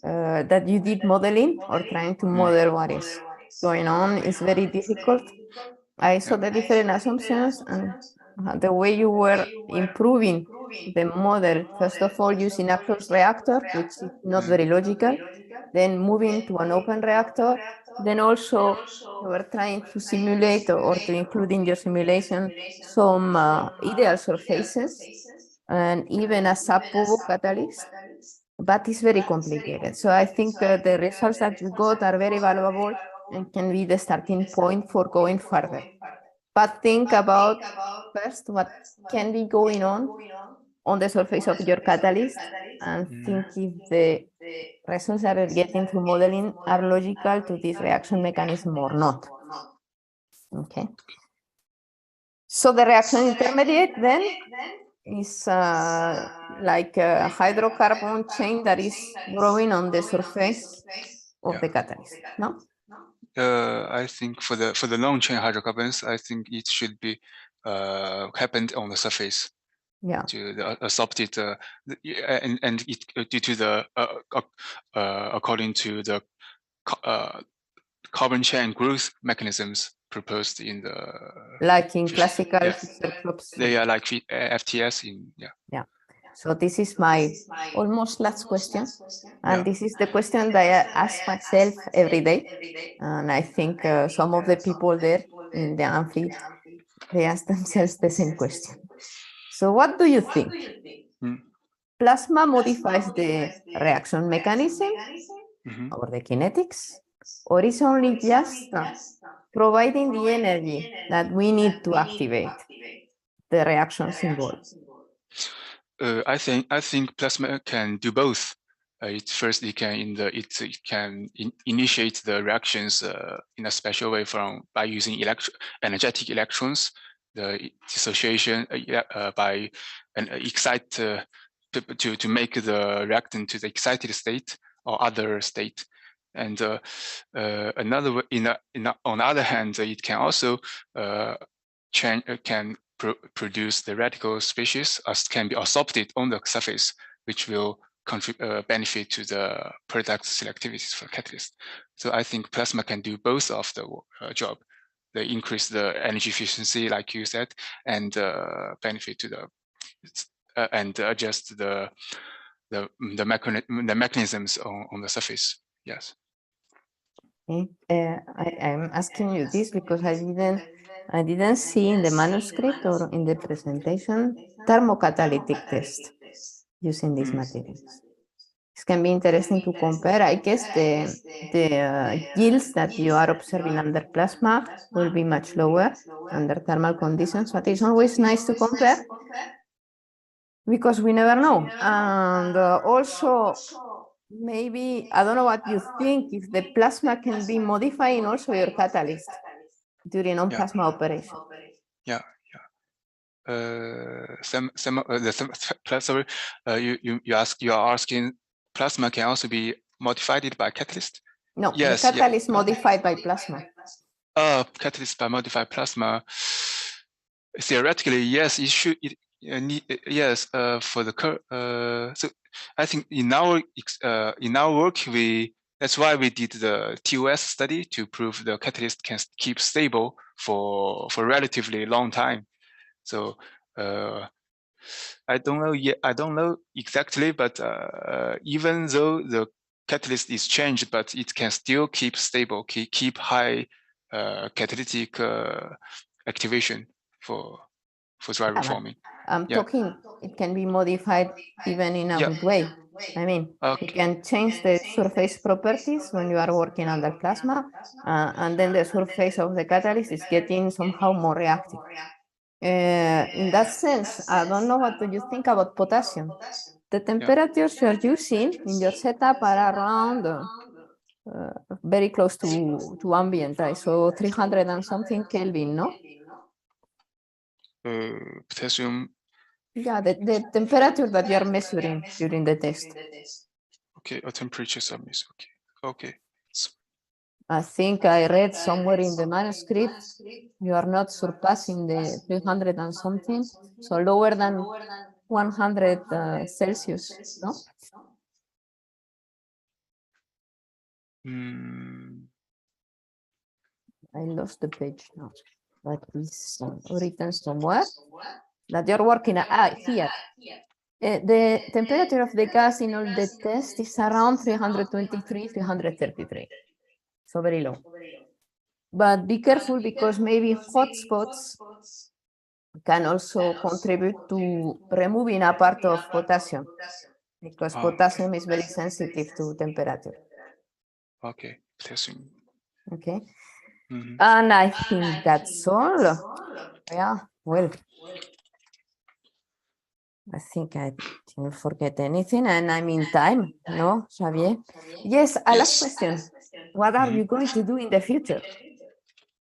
that you did modeling or trying to model what is going on. It's very difficult. I saw the different assumptions and the way you were improving the model, first of all using a closed reactor, which is not very logical, then moving to an open reactor, then also you were trying to simulate or to include in your simulation some ideal surfaces and even a sub-Povo catalyst, but it's very complicated. So I think the results that you got are very valuable and can be the starting point for going further. But think about first what can be going on the surface of your catalyst, and think if the results that are getting through modeling are logical to this reaction mechanism or not. Okay. So the reaction intermediate then, is like a hydrocarbon chain that is growing on the surface of the catalyst, no? I think for the long-chain hydrocarbons, I think it should be happened on the surface. Yeah. To the adopted and it due to the according to the carbon chain growth mechanisms proposed in the like in classical Fischer crops. They are like FTS in Yeah. So this is my almost last question, and this is the question that I ask myself every day, and I think some of the people there in the amphi, they ask themselves the same question. So what do you think? Plasma modifies the reaction mechanism or the kinetics, or is only just providing the energy that we need to activate the reactions involved? I think plasma can do both. It can initiate the reactions in a special way by using energetic electrons, the dissociation by an excite to make the reactant to the excited state or other state. And on the other hand, it can also produce the radical species as can be absorbed on the surface, which will benefit to the product selectivities for catalyst. So I think plasma can do both of the job. They increase the energy efficiency, like you said, and benefit to the and adjust the mechanisms on the surface. Yes. Okay. I'm asking you this because I didn't see in the manuscript or in the presentation thermocatalytic test using these materials. This can be interesting to compare. I guess the yields that you are observing under plasma will be much lower under thermal conditions, but it's always nice to compare because we never know. And also, maybe, I don't know what you think, if the plasma can be modifying also your catalyst during on-plasma operation. Yeah. You are asking plasma can also be modified by catalyst? No, yes, the catalyst modified by plasma. Catalyst by modified plasma. Theoretically, yes, it should. Yes, for the so I think in our work that's why we did the TOS study to prove the catalyst can keep stable for relatively long time. So I don't know yet. I don't know exactly, but even though the catalyst is changed, but it can still keep stable, keep high catalytic activation for dry reforming. I'm talking, it can be modified even in a good way. I mean, you can change the surface properties when you are working under plasma, and then the surface of the catalyst is getting somehow more reactive. In that sense, I don't know what do you think about potassium. The temperatures you're using in your setup are around very close to ambient, right? So 300 and something Kelvin, no? Potassium. Yeah, the temperature that you are measuring during the test. Okay, temperatures are measured. Okay. I think I read somewhere in the manuscript, you are not surpassing the 300 and something, so lower than 100 Celsius, no? I lost the page now, but it's written somewhere that you're working here. The temperature of the gas in all the tests is around 323, 333. So very low. But be careful because maybe hotspots can also contribute to removing a part of potassium because potassium is very sensitive to temperature. Okay, potassium. Okay. And I think that's all. Yeah, well, I think I didn't forget anything, and I'm in time, no, Xavier? Yes, a last question. What are you going to do in the future?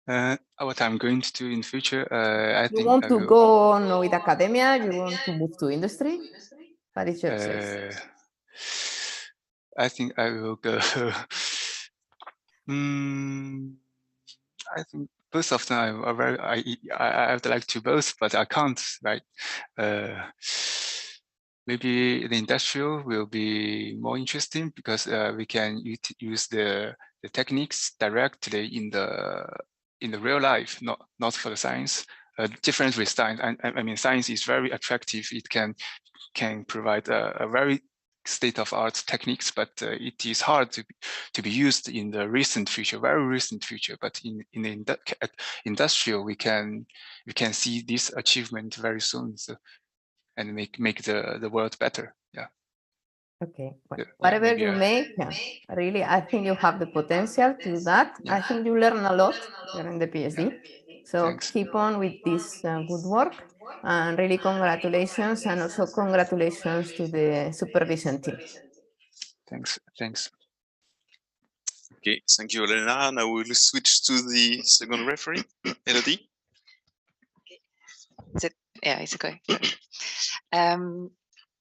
What I'm going to do in future, I You think want I to will, go on with academia? You want to move to industry? What is your choice? I think I will go. I think both of them are very. I would like to both, but I can't. Right? Maybe the industrial will be more interesting because we can use the techniques directly in the real life, not for the science. Different with science. I mean, science is very attractive. It can provide a very state-of-art techniques, but it is hard to be used in the recent future, very recent future. But in the industrial, we can see this achievement very soon, so, and make the world better. Yeah. Okay, well, Yeah, whatever maybe, you make, really, I think you have the potential to do that. Yeah. I think you learn a lot during the PhD. So Thanks. keep on with this good work, and really congratulations, and also congratulations to the supervision team. Thanks. Okay, thank you, Elena. Now we'll switch to the second referee, Elodie. Yeah, it's okay.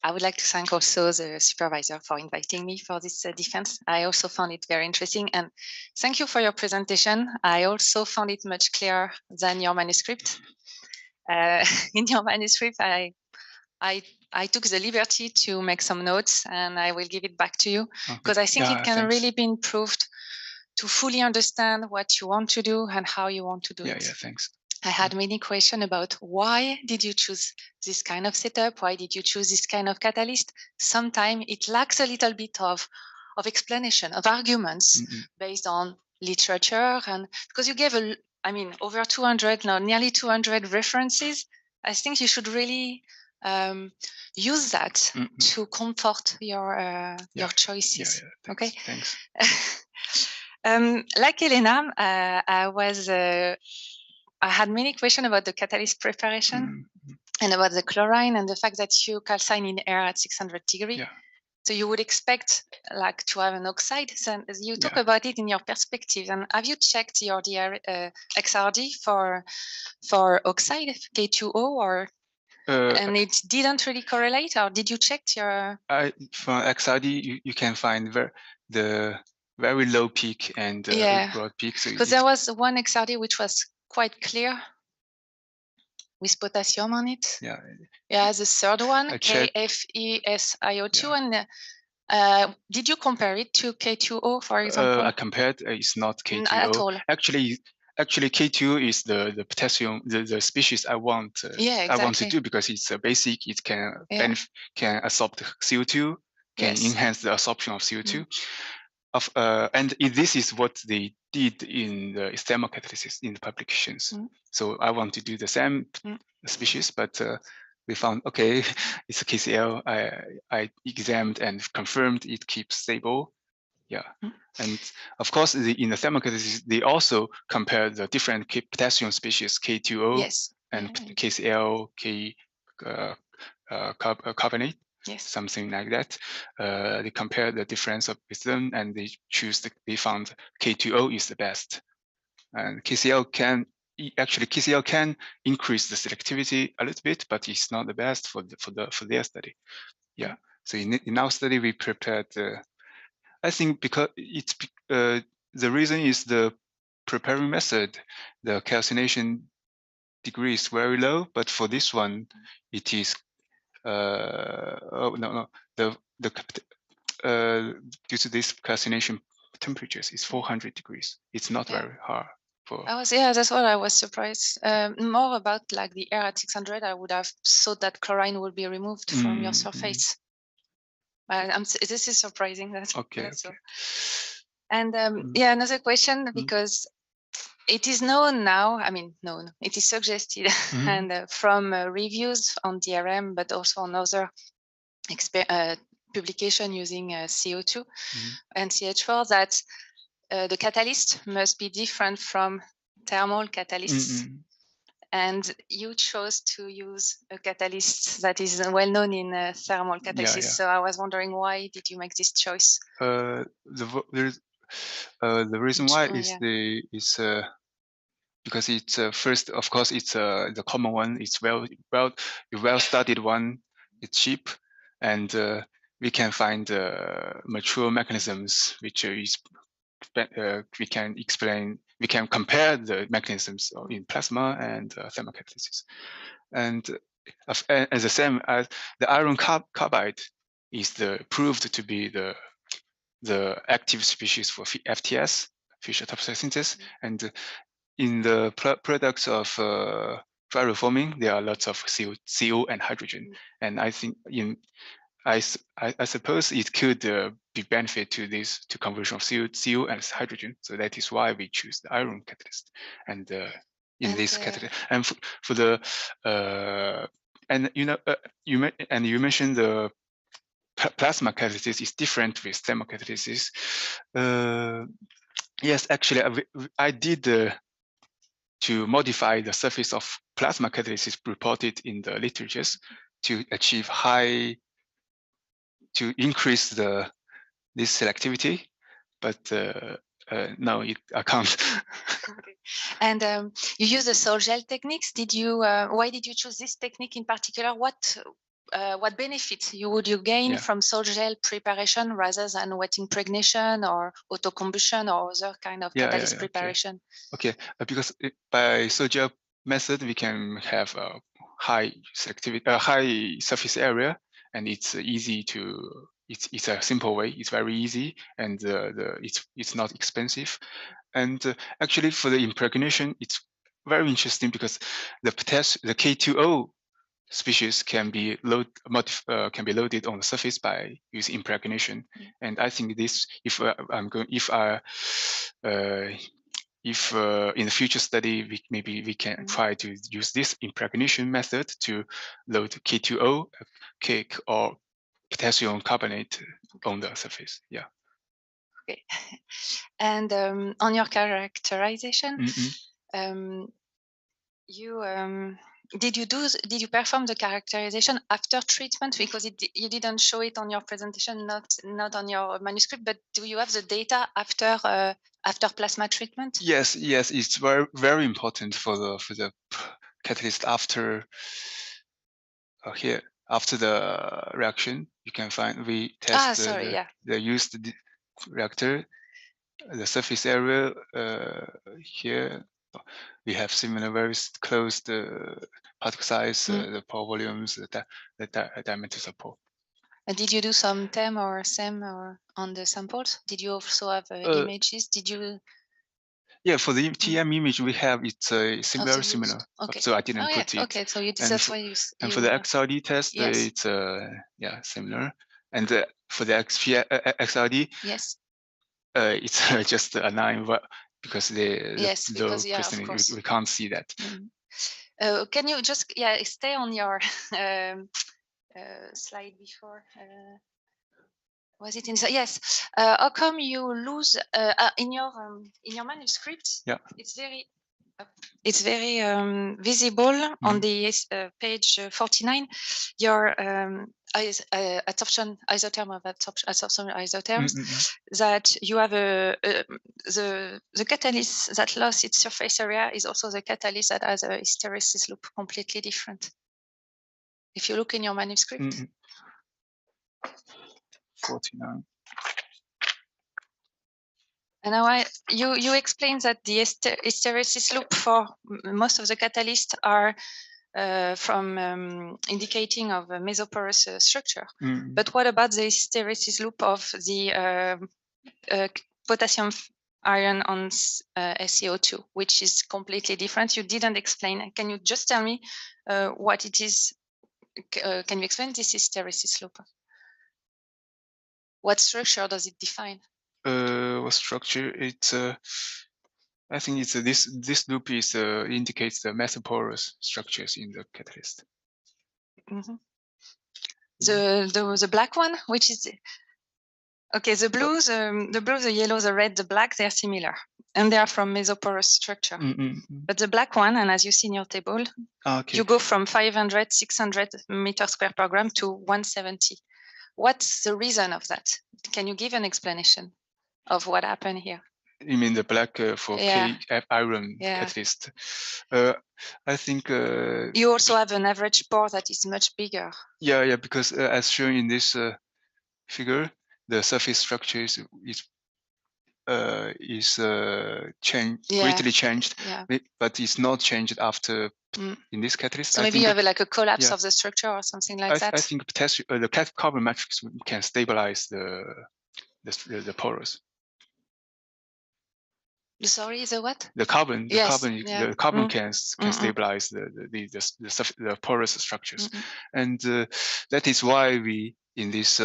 I would like to thank also the supervisor for inviting me for this defense. I also found it very interesting, and thank you for your presentation. I also found it much clearer than your manuscript. In your manuscript, I took the liberty to make some notes, and I will give it back to you because I think it can really be improved to fully understand what you want to do and how you want to do it. Yeah, thanks. I had many questions about why did you choose this kind of setup? Why did you choose this kind of catalyst? Sometimes it lacks a little bit of explanation, of arguments based on literature, and because you gave over 200, now nearly 200 references, I think you should really use that to comfort your choices. Yeah, okay. Thanks. Like Elena, I had many questions about the catalyst preparation and about the chlorine and the fact that you calcine in air at 600 degrees. Yeah. So you would expect like to have an oxide. So you talk about it in your perspective. And have you checked your XRD for oxide K2O or? And it didn't really correlate, or did you check your? For XRD, you can find the very low peak and broad peak. Because there was one XRD which was quite clear with potassium on it. Yeah. Yeah, the third one, KFESiO2, and did you compare it to K2O, for example? I compared. It's not K2O at all. Actually, K2 is the potassium, the species I want. Exactly. I want to do because it's basic. It can can absorb the CO2, can enhance the absorption of CO2. And this is what they did in the thermocatalysis in the publications. So I want to do the same species, but we found okay, it's a KCl. I examined and confirmed it keeps stable. Yeah, and of course, in the thermocatalysis, they also compare the different potassium species K2O and KCl, carbonate. Something like that. They compare the difference with them, and they found K2O is the best. And KCl can increase the selectivity a little bit, but it's not the best for their study. Yeah. So in our study, we prepared. I think because it's the reason is the preparing method. The calcination degree is very low, but for this one, it is. Due to this calcination temperatures is 400 degrees. It's not very hard. That's what I was surprised. More about like the air at 600, I would have thought that chlorine would be removed from your surface. This is surprising. Okay. And another question, because it is known now, it is suggested and from reviews on DRM, but also on other publication using CO2 and CH4, that the catalyst must be different from thermal catalysts. And you chose to use a catalyst that is well known in thermal catalysis. So I was wondering, why did you make this choice? The reason why is because it's first, of course, it's the common one. It's well studied one. It's cheap, and we can find mature mechanisms which we can explain. We can compare the mechanisms in plasma and thermocatalysis, and as the same as the iron carbide is proved to be the active species for FTS, Fischer topside synthesis, and in the products of pyroforming, there are lots of CO and hydrogen, and I think I suppose it could be benefit to conversion of CO and hydrogen. So that is why we choose the iron catalyst, and this catalyst. And for the you mentioned the plasma catalysis is different with thermocatalysis. Yes, actually, I did to modify the surface of plasma catalysis reported in the literatures to achieve to increase this selectivity, but no, I can't. Okay. And you use the sol gel techniques. Why did you choose this technique in particular? What benefits would you gain from sol gel preparation rather than wet impregnation or autocombustion or other kind of catalyst preparation? Okay, because by sol gel method we can have a high selectivity, high surface area, and it's easy to. It's a simple way. It's very easy, and it's not expensive. And actually, for the impregnation, it's very interesting because the K2O species can be loaded on the surface by using impregnation. And I think this, if in the future study, maybe we can try to use this impregnation method to load K2O cake or potassium carbonate on the surface. Yeah. Okay. And on your characterization, did you perform the characterization after treatment? Because you didn't show it on your presentation, not on your manuscript, but do you have the data after plasma treatment? Yes, it's very, very important for the catalyst after here. After the reaction, you can find we test the used reactor, the surface area here. We have similar, very close particle size, the pore volumes, the diameter support. And did you do some TEM or SEM on the samples? Did you also have images? Did you? Yeah, for the TM image we have, it's very similar. Okay. So I didn't put it. Okay, so that's why you. And for the XRD test, it's similar. And for the XRD, yes, it's just a 9, because because we can't see that. Can you just stay on your slide before? Was it inside? Yes. How come you lose in your manuscript? Yeah. It's very visible on the page 49. Your isotherm of isotherms that you have the catalyst that lost its surface area is also the catalyst that has a hysteresis loop completely different. If you look in your manuscript. 49. And now you explained that the hysteresis loop for most of the catalysts are from indicating of a mesoporous structure. But what about the hysteresis loop of the potassium ion on SiO2, which is completely different? You didn't explain. Can you just tell me what it is? Can you explain this hysteresis loop? What structure does it define? What structure? It's I think it's this loop is indicates the mesoporous structures in the catalyst. The black one, which is okay. The blue, the yellow, the red, the black, they are similar, and they are from mesoporous structure. But the black one, and as you see in your table, you go from 500, 600 meters square per gram to 170. What's the reason of that? Can you give an explanation of what happened here? You mean the black for iron catalyst? I think you also have an average pore that is much bigger. Yeah, because as shown in this figure, the surface structure is greatly changed, but it's not changed after in this catalyst. So maybe you have like a collapse of the structure or something like that. I think the carbon matrix can stabilize the pores. Sorry, the what? The carbon, the carbon can stabilize the porous structures, and that is why we in this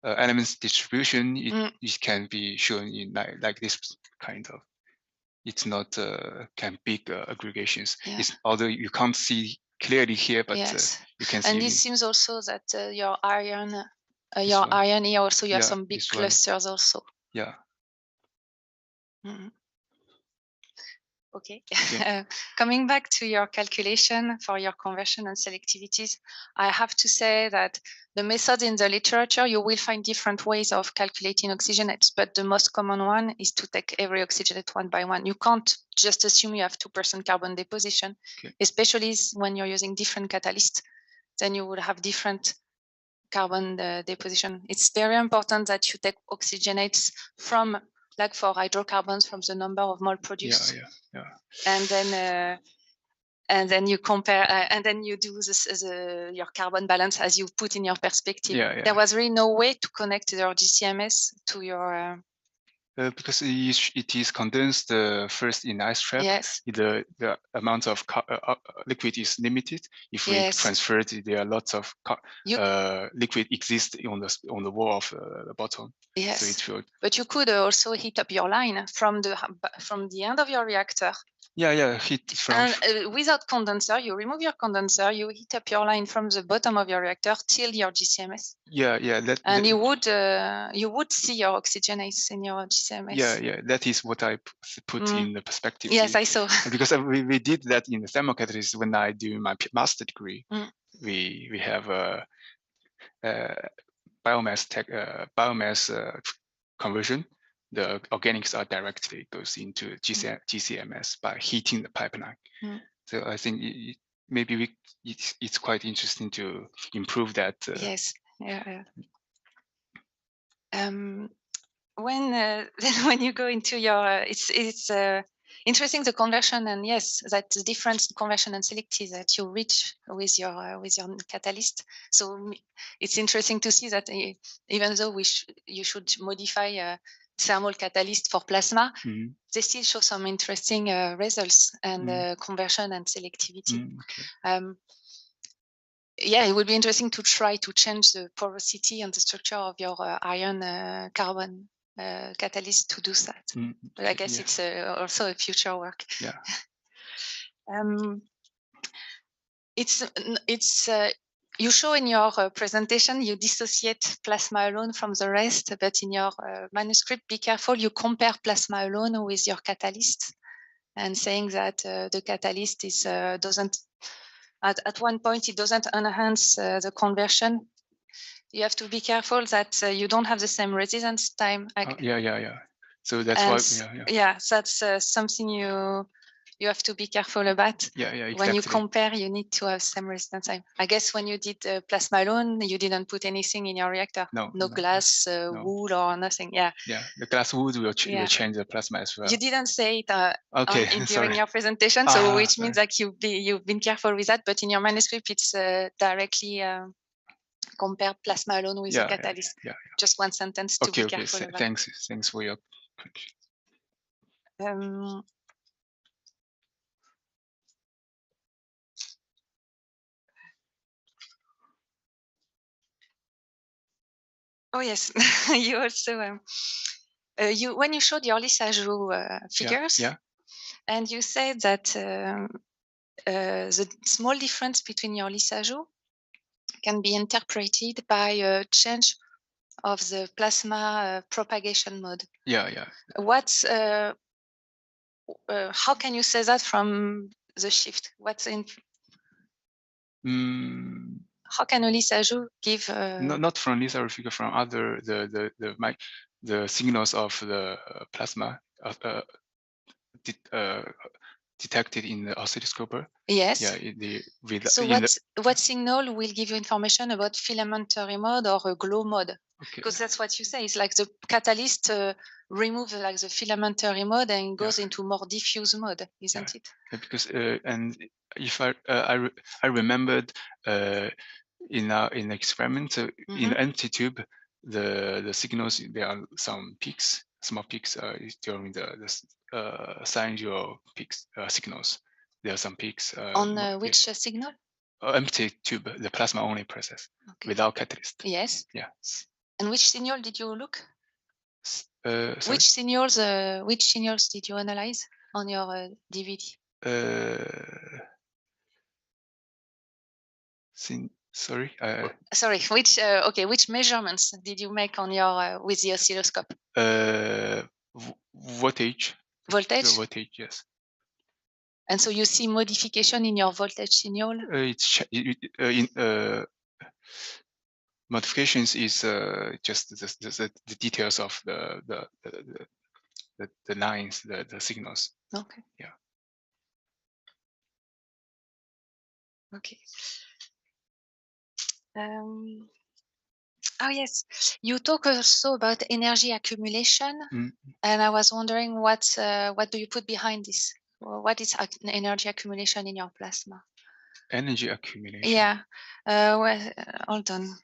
elements distribution it can be shown in like this kind of. It's not big aggregations. Although you can't see clearly here, but you can see. And this seems also that your iron here also you have some big clusters also. Yeah. Okay. Coming back to your calculation for your conversion and selectivities, I have to say that the methods in the literature, you will find different ways of calculating oxygenates, but the most common one is to take every oxygenate one by one. You can't just assume you have 2% carbon deposition, especially when you're using different catalysts, then you would have different carbon deposition. It's very important that you take oxygenates from, like for hydrocarbons, from the number of mole produced. And then you compare, and then you do this as your carbon balance as you put in your perspective. There was really no way to connect your GCMS to your. Because it is condensed first in ice trap. The amount of liquid is limited. If we transfer it, there are lots of liquid exist on the wall of the bottom. So but you could also heat up your line from the end of your reactor. Heat from. And without condenser, you remove your condenser, you heat up your line from the bottom of your reactor till your GCMS. And you would see your oxygenates in your GCMS. That is what I put in the perspective. Yes, I saw. Because we did that in the thermocatalyst when I do my master degree. We have biomass conversion. The organics are directly goes into GCMS by heating the pipeline. So I think maybe it's quite interesting to improve that. Yes. When you go into your, it's interesting, the conversion, and that the difference in conversion and selectivity that you reach with your catalyst. So it's interesting to see that even though you should modify thermal catalyst for plasma, they still show some interesting results and conversion and selectivity. It would be interesting to try to change the porosity and the structure of your iron carbon catalyst to do that. But I guess it's also a future work. It's you show in your presentation, you dissociate plasma alone from the rest, but in your manuscript, be careful, you compare plasma alone with your catalyst, and saying that the catalyst is doesn't, at one point, it doesn't enhance the conversion. You have to be careful that you don't have the same resistance time. So that's why, that's something you have to be careful about. Exactly. When you compare, you need to have same resistance time. I guess when you did plasma alone, you didn't put anything in your reactor. No glass, wool, or nothing. The glass wool will change the plasma as well. You didn't say it during your presentation, so which means like you've been careful with that. But in your manuscript, it's directly compare plasma alone with the catalyst. Just one sentence to be careful about. Thanks for your. Oh yes, you also when you showed your Lissajous figures, and you said that the small difference between your Lissajous can be interpreted by a change of the plasma propagation mode. What's how can you say that from the shift? What's in? How can a Lissajous give? Not from Lissajous figure, from other the signals of the plasma detected in the oscilloscope. Yes. Yeah, so what signal will give you information about filamentary mode or a glow mode? Because that's what you say. It's like the catalyst removes like the filamentary mode and goes into more diffuse mode, isn't it? Yeah, because and if I remembered in an experiment in the empty tube, the signals, there are some peaks, small peaks during the sinusoidal peaks signals. There are some peaks on which signal? Empty tube, the plasma only process without catalyst. Yes. Yeah. And which signal did you look? Sorry? Which signals did you analyze on your DVD? Sorry. Sorry. Which measurements did you make on your with the oscilloscope? Voltage. Voltage. Voltage, yes. And so you see modification in your voltage signal. Modifications is just the details of the lines, the signals. Okay. Yeah. Okay. Oh yes, you talk also about energy accumulation, and I was wondering what do you put behind this? What is energy accumulation in your plasma? Energy accumulation. Yeah. Well, hold on.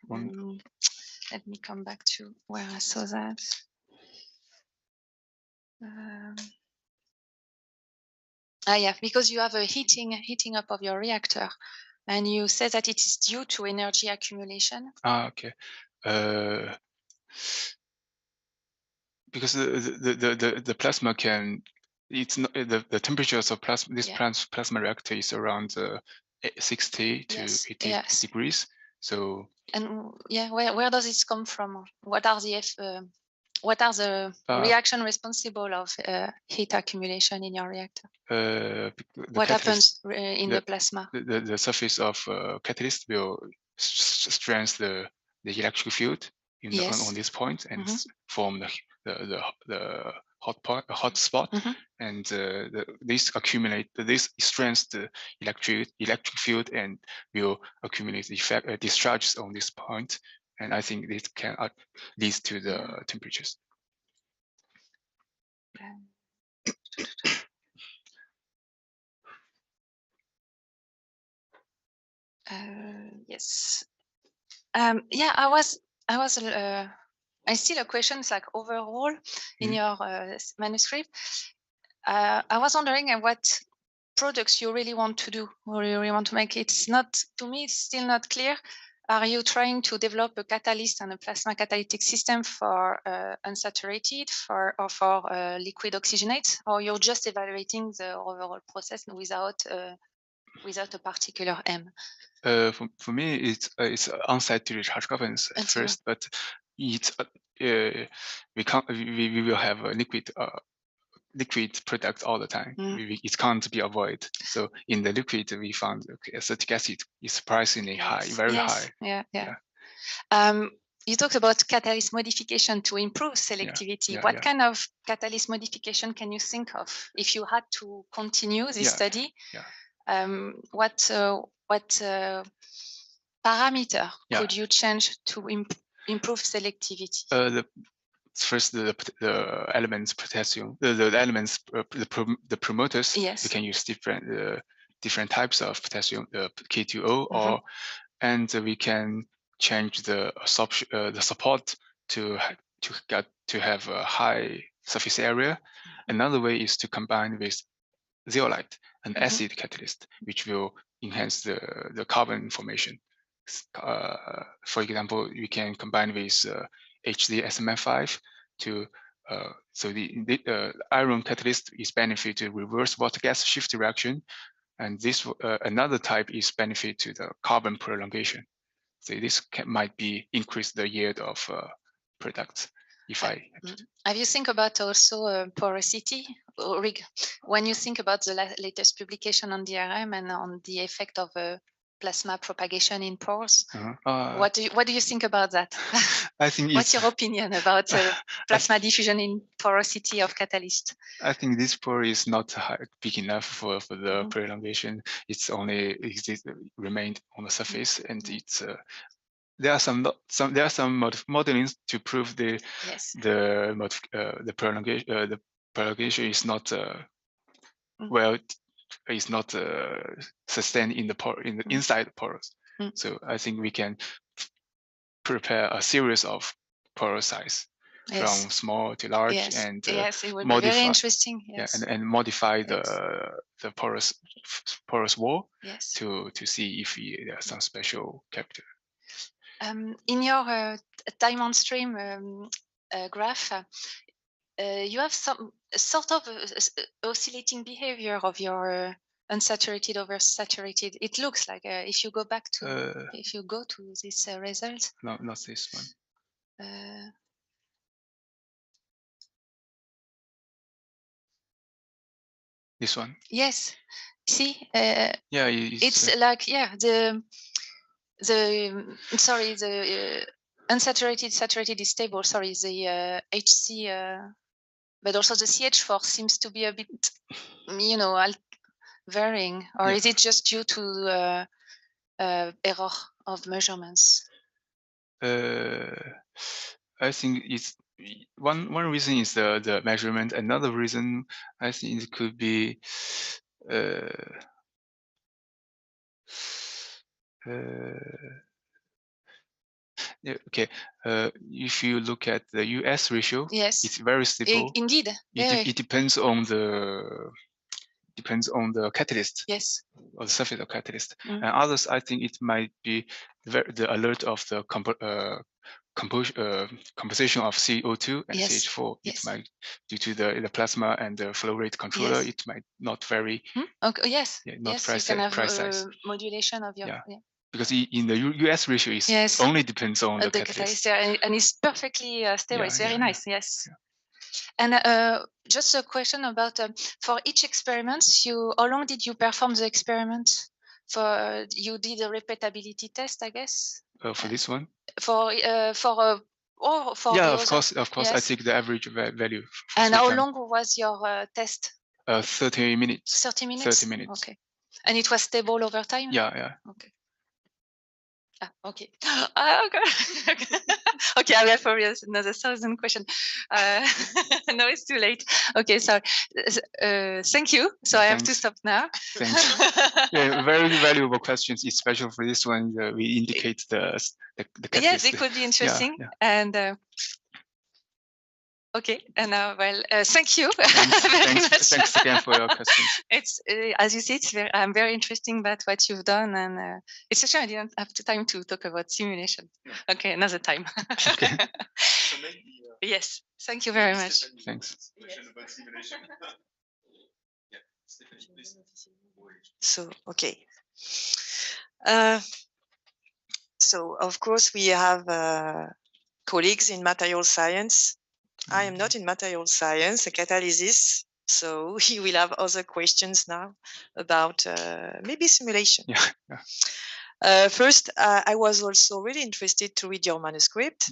Let me come back to where I saw that. Yeah, because you have a heating up of your reactor, and you said that it is due to energy accumulation. Okay. Because the plasma can, it's not the temperatures of plasma. This plasma reactor is around 60 to 80 degrees. So. And yeah, where does it come from? What are the reaction responsible of heat accumulation in your reactor? What happens in the plasma? The surface of catalyst will strengthen the electric field on this point and form the hot spot, and this strengthens the electric field and will accumulate the discharges on this point, and I think this can lead to the temperatures. Yes. Yeah, I still a question like overall in your manuscript. I was wondering what products you really want to do or you really want to make. It's not, to me, it's still not clear. Are you trying to develop a catalyst and a plasma catalytic system for unsaturated or for liquid oxygenates, or you're just evaluating the overall process without a particular aim? For me, it's unsaturated charge governance at first, but it's we will have a liquid product all the time. It can't be avoided. So in the liquid, we found acetic acid is surprisingly high, very high. Yeah. You talked about catalyst modification to improve selectivity. What kind of catalyst modification can you think of if you had to continue this study? What parameter could you change to improve selectivity? First, the elements potassium, the elements, the promoters. We can use different types of potassium, the K2O, and we can change the support to have a high surface area. Another way is to combine with zeolite, an acid catalyst, which will enhance the carbon formation. For example, we can combine with HDSMF5 to so the iron catalyst is benefit to reverse water gas shift reaction, and this another type is benefit to the carbon prolongation. So this might be increase the yield of products. Have you think about also porosity? When you think about the latest publication on DRM and on the effect of plasma propagation in pores. What do you think about that? I think what's your opinion about plasma diffusion in porosity of catalyst? I think this pore is not big enough for the prolongation. It's only remained on the surface, and it's there are some modelings to prove the prolongation is not well, is not sustained in the pore inside the pores. So I think we can prepare a series of pore size from small to large, and it would modify, be very interesting. And modify the porous wall to see if there are some special character. In your time on stream graph, you have some sort of oscillating behavior of your unsaturated over saturated. It looks like if you go back to if you go to this result. No, not this one. This one. Yes. See. Yeah. It's like the unsaturated saturated is stable. Sorry, the HC. But also the CH4 seems to be a bit, varying, or is it just due to error of measurements? I think it's one reason is the measurement. Another reason I think it could be okay. If you look at the US ratio, it's very stable. Indeed, it depends on the catalyst. Yes. Or the surface of catalyst. And others, I think it might be the alert of the composition of CO2 and CH4. It might, due to the plasma and the flow rate controller, it might not vary. Okay. Yes. Not you can have modulation of your. Because in the US ratio, it only depends on the catalyst. And it's perfectly stable. It's very nice. Yes. Yeah. And just a question about for each experiment, how long did you perform the experiment? You did a repeatability test, I guess. For this one. For yeah, of course. Yes. I take the average value. And how long was your test? 30 minutes. 30 minutes. 30 minutes. Okay. And it was stable over time. Yeah. Okay. Okay. Okay, I will for another 1,000 question. No, it's too late. Okay, so thank you. So I have to stop now. Thanks. Yeah, very valuable questions, especially for this one. We indicate the catalyst. Yes, it could be interesting. Yeah. And okay, and thank you very much. Thanks again for your questions. It's as you see, I'm very interesting about what you've done, and it's a shame I didn't have the time to talk about simulation. Yeah. Okay, another time. Okay. So maybe, yes, thank you very much. Thanks. About simulation. Yeah, Stephanie, please. So okay. So of course we have colleagues in material science. I am not in material science, a catalysis, so we will have other questions now about maybe simulation. Yeah. First, I was also really interested to read your manuscript.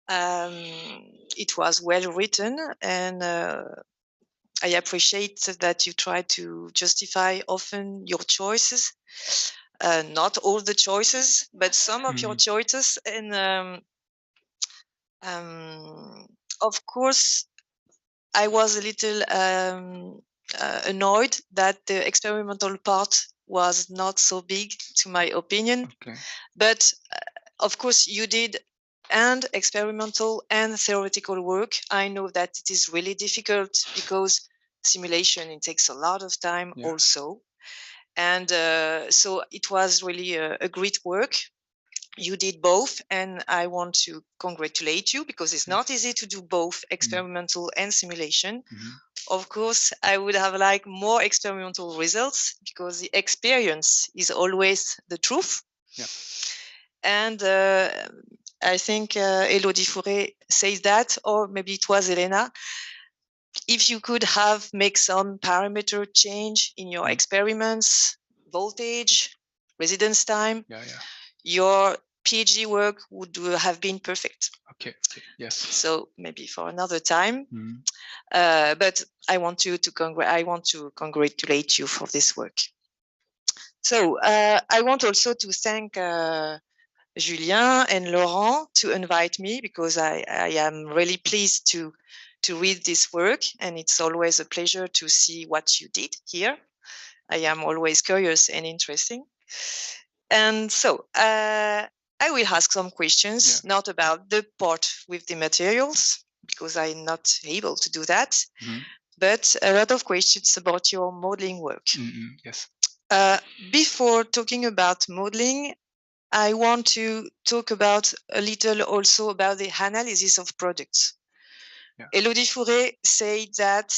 It was well written, and I appreciate that you try to justify often your choices. Not all the choices, but some of your choices, and of course, I was a little annoyed that the experimental part was not so big, to my opinion. Okay. But of course, you did and experimental and theoretical work. I know that it is really difficult because simulation, it takes a lot of time also. And so it was really a great work. You did both, and I want to congratulate you because it's not easy to do both experimental and simulation. Of course, I would have liked more experimental results because the experience is always the truth. Yeah. And I think Elodie Fourret says that, or maybe it was Elena. If you could have make some parameter change in your experiments, voltage, residence time, Yeah, yeah. your PhD work would have been perfect. Okay. Okay. Yes. So maybe for another time. Mm. But I want to congratulate you for this work. So I want also to thank Julien and Laurent to invite me, because I am really pleased to read this work, and it's always a pleasure to see what you did here. I am always curious and interesting. And so I will ask some questions, not about the part with the materials, because I'm not able to do that, but a lot of questions about your modeling work. Yes. Before talking about modeling, I want to talk about a little also about the analysis of products. Elodie Fourret said that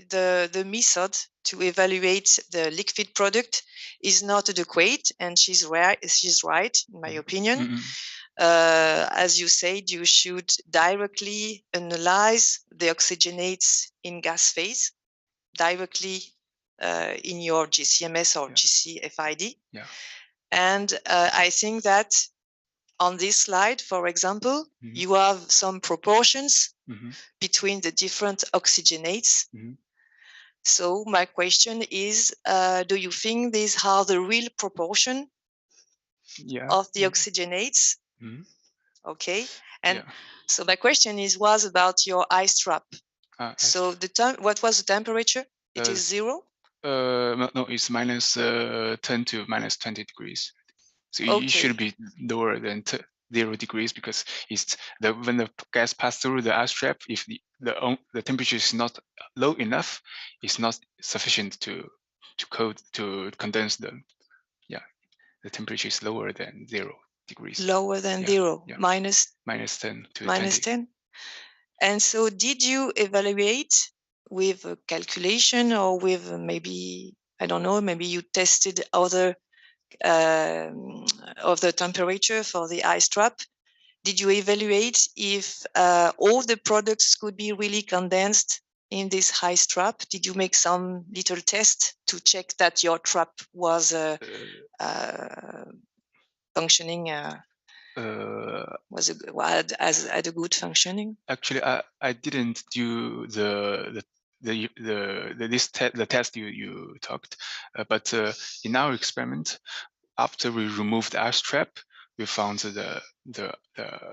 the method to evaluate the liquid product is not adequate, and she's right, in my opinion. As you said, you should directly analyze the oxygenates in gas phase, directly in your GCMS or GCFID. And I think that on this slide, for example, you have some proportions between the different oxygenates. So my question is, do you think these are the real proportion of the oxygenates? Okay. And so my question was about your ice trap. So what was the temperature? It is 0? No, it's minus 10 to minus 20 degrees. So it should be lower than 0 degrees, because it's when the gas passes through the ice trap, if the temperature is not low enough, it's not sufficient to condense them. Yeah, the temperature is lower than 0 degrees. Lower than 0, minus 10 to minus 10. And so did you evaluate with a calculation, or with maybe, I don't know, maybe you tested other of the temperature for the ice trap? Did you evaluate if all the products could be really condensed in this ice trap? Did you make some little test to check that your trap was functioning? Had a good functioning? Actually, I didn't do the test you talked, but in our experiment, after we removed the ice trap, we found the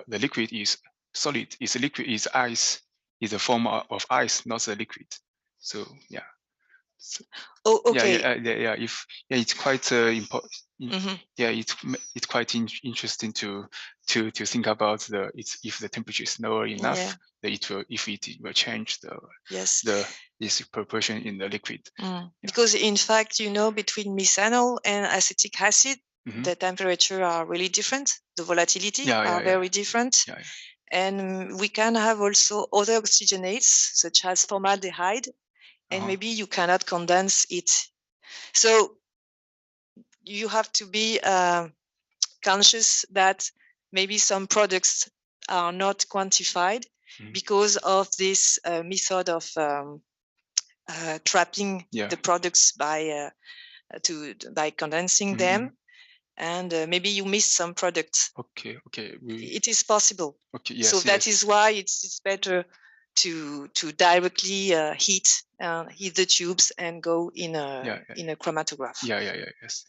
liquid is solid. Is liquid is ice, is a form of ice, not a liquid. So yeah. So, okay. It's quite important. Yeah, it's quite interesting to think about if the temperature is lower enough, that it will change this proportion in the liquid. Because in fact, between methanol and acetic acid, the temperature are really different. The volatility are very different. And we can have also other oxygenates, such as formaldehyde, and maybe you cannot condense it. So you have to be conscious that maybe some products are not quantified because of this method of trapping the products by condensing them, and maybe you missed some products. Okay. It is possible. Okay. Yes. So that is why it's better to directly heat the tubes and go in a chromatograph. Yes.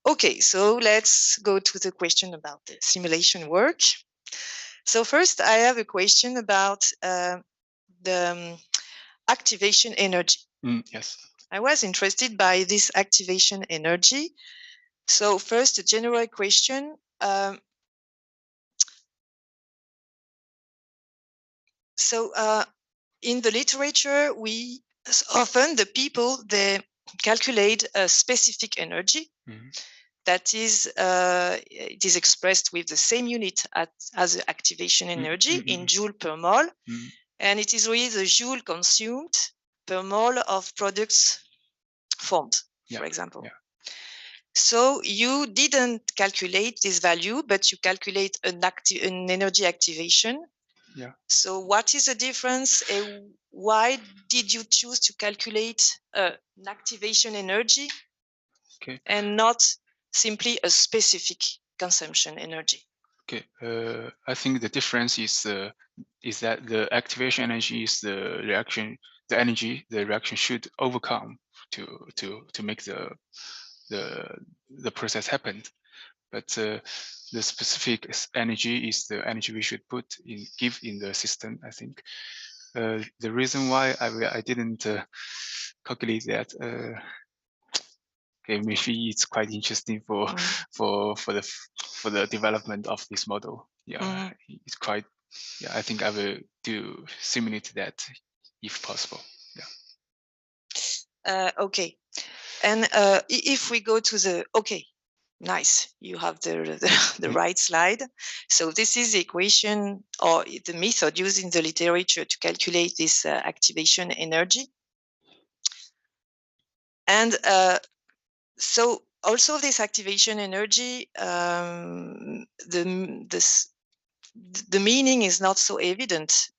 Okay, so let's go to the question about the simulation work. So first, I have a question about the activation energy. Yes. I was interested by this activation energy. So first, a general question. In the literature, often the people, they calculate a specific energy. That is, it is expressed with the same unit as the activation energy in joule per mole. And it is really the joule consumed per mole of products formed, for example. So you didn't calculate this value, but you calculate an energy activation. So what is the difference? Why did you choose to calculate an activation energy Okay. And not simply a specific consumption energy. Okay. I think the difference is that the activation energy is the reaction, the energy the reaction should overcome to make the process happen. But the specific energy is the energy we should give in the system. I think the reason why I didn't calculate that. Okay, maybe it's quite interesting for the development of this model. Yeah, it's quite. Yeah, I think I will do simulate that if possible. Yeah. Okay, and if we go to the nice, you have the right slide. So this is the equation or the method used in the literature to calculate this activation energy. And so also this activation energy, the meaning is not so evident.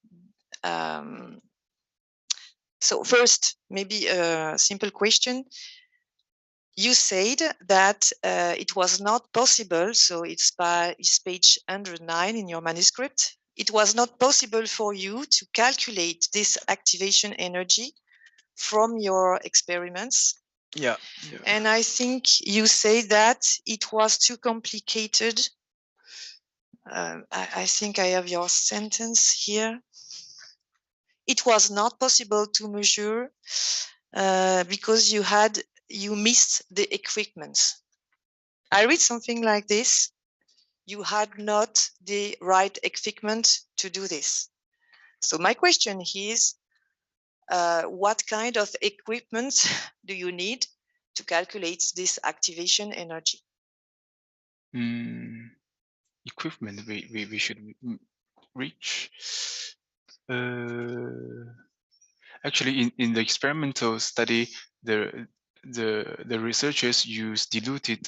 So first, maybe a simple question. You said that it was not possible, so it's page 109 in your manuscript. It was not possible for you to calculate this activation energy from your experiments. Yeah. And I think you say that it was too complicated. I think I have your sentence here. It was not possible to measure because you missed the equipment. I read something like this. You had not the right equipment to do this. So my question is, what kind of equipment do you need to calculate this activation energy? Equipment we should reach. Actually, in the experimental study, the researchers use diluted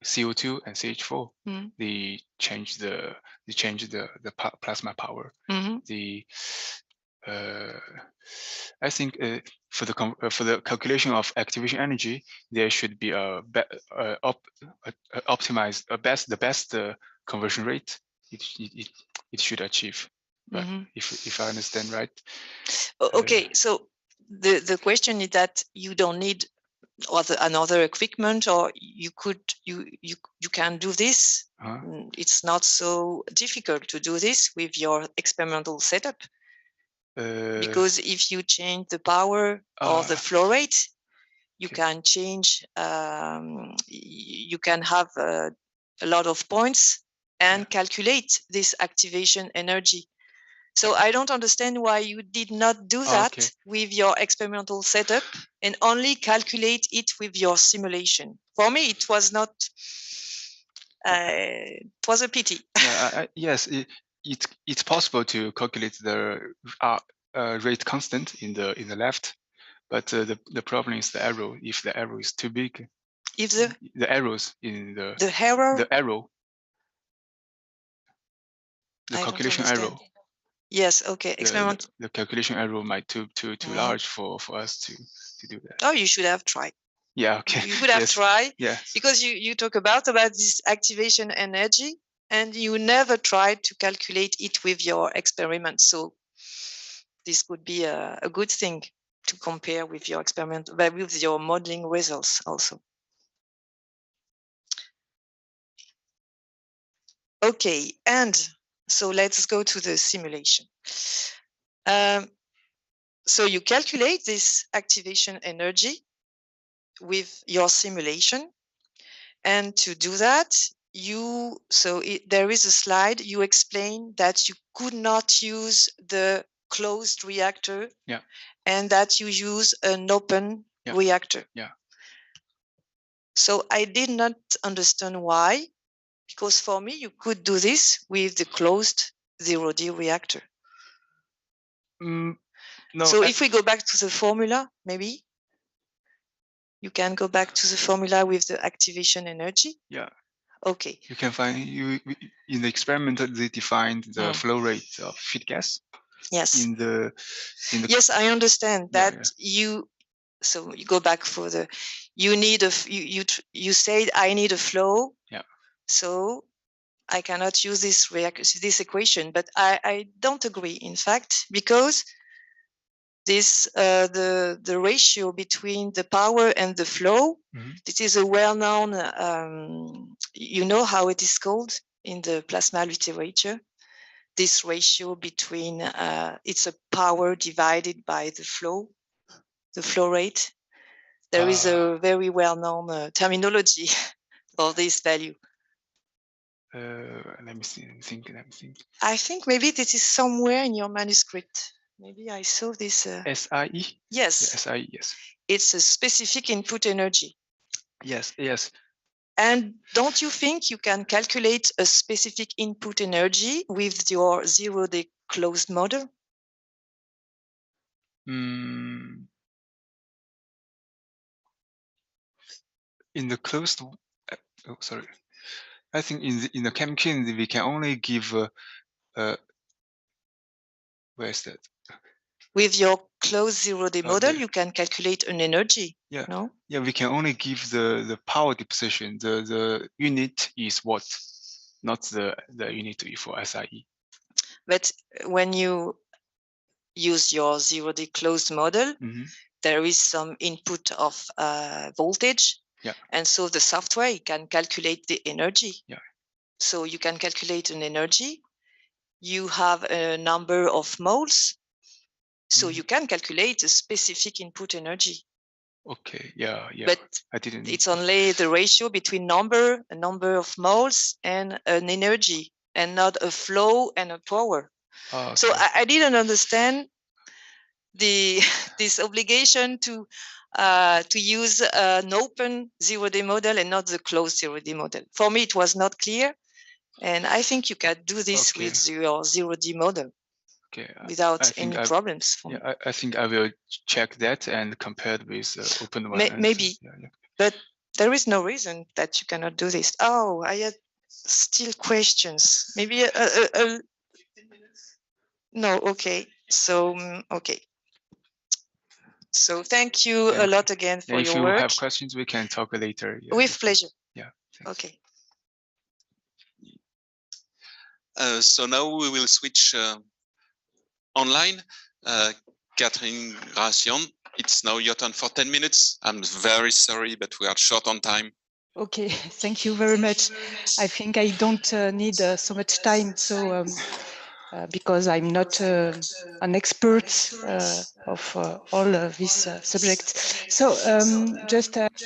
CO2 and CH4. They change the plasma power. I think for the calculation of activation energy, there should be optimized the best conversion rate it should achieve. But if I understand right. Okay, so the question is that you don't need another equipment, or you can do this. It's not so difficult to do this with your experimental setup. Because if you change the power or the flow rate, you can change, you can have a lot of points and calculate this activation energy. So I don't understand why you did not do that with your experimental setup and only calculate it with your simulation. For me, it was not, it was a pity. Yes, it's possible to calculate the rate constant in the left, but the problem is the arrow. If the arrow is too big, if the arrows in the arrow, the calculation arrow. Yes, okay. Experiment. The calculation arrow might too large for us to do that. Oh, you should have tried. Yeah, okay. You could have tried. Yeah. Because you talk about this activation energy, and you never tried to calculate it with your experiment. So this could be a good thing to compare with your experiment, but with your modeling results also. Okay, and so let's go to the simulation. So you calculate this activation energy with your simulation, and to do that, there is a slide. You explain that you could not use the closed reactor, and that you use an open reactor. Yeah. So I did not understand why, because for me you could do this with the closed 0D reactor. No. So if we go back to the formula, maybe you can go back to the formula with the activation energy. Yeah. Okay. You can find in the experiment they defined the flow rate of feed gas. Yes. in the yes, I understand that. So you go back for the, you need a, you said I need a flow. Yeah. So I cannot use this equation, but I don't agree, in fact, because this the ratio between the power and the flow, this is a well-known, you know how it is called in the plasma literature, this ratio between, it's a power divided by the flow rate. There is a very well-known terminology for this value. Let me think. I think maybe this is somewhere in your manuscript. Maybe I saw this. SIE? Yes. Yeah, SIE, yes. It's a specific input energy. Yes, yes. And don't you think you can calculate a specific input energy with your zero-day closed model? In the closed, sorry. I think in the chemical we can only give where is that? With your closed zero-day model, you can calculate an energy. Yeah. No? Yeah, we can only give the power deposition. The unit is watt, not the unit for SIE. But when you use your zero-day closed model, there is some input of voltage. Yeah. And so the software can calculate the energy. Yeah. So you can calculate an energy. You have a number of moles. So you can calculate a specific input energy. Okay, yeah. But I didn't. It's only the ratio between a number of moles and an energy, and not a flow and a power. Okay. So I didn't understand this obligation to use an open zero-day model and not the closed zero-day model. For me, it was not clear, and I think you can do this with your zero-day model without any problems. For me. I think I will check that and compare it with open one. Maybe, but there is no reason that you cannot do this. Oh, I had still questions. Maybe no. Okay. So okay. So thank you a lot again for your work. If you have questions, we can talk later. Yeah, with pleasure. Yeah. Okay. So now we will switch online. Catherine Gracian, it's now your turn for 10 minutes. I'm very sorry, but we are short on time. Okay, thank you very much. I think I don't need so much time, so because I'm not an expert of all of these subjects. So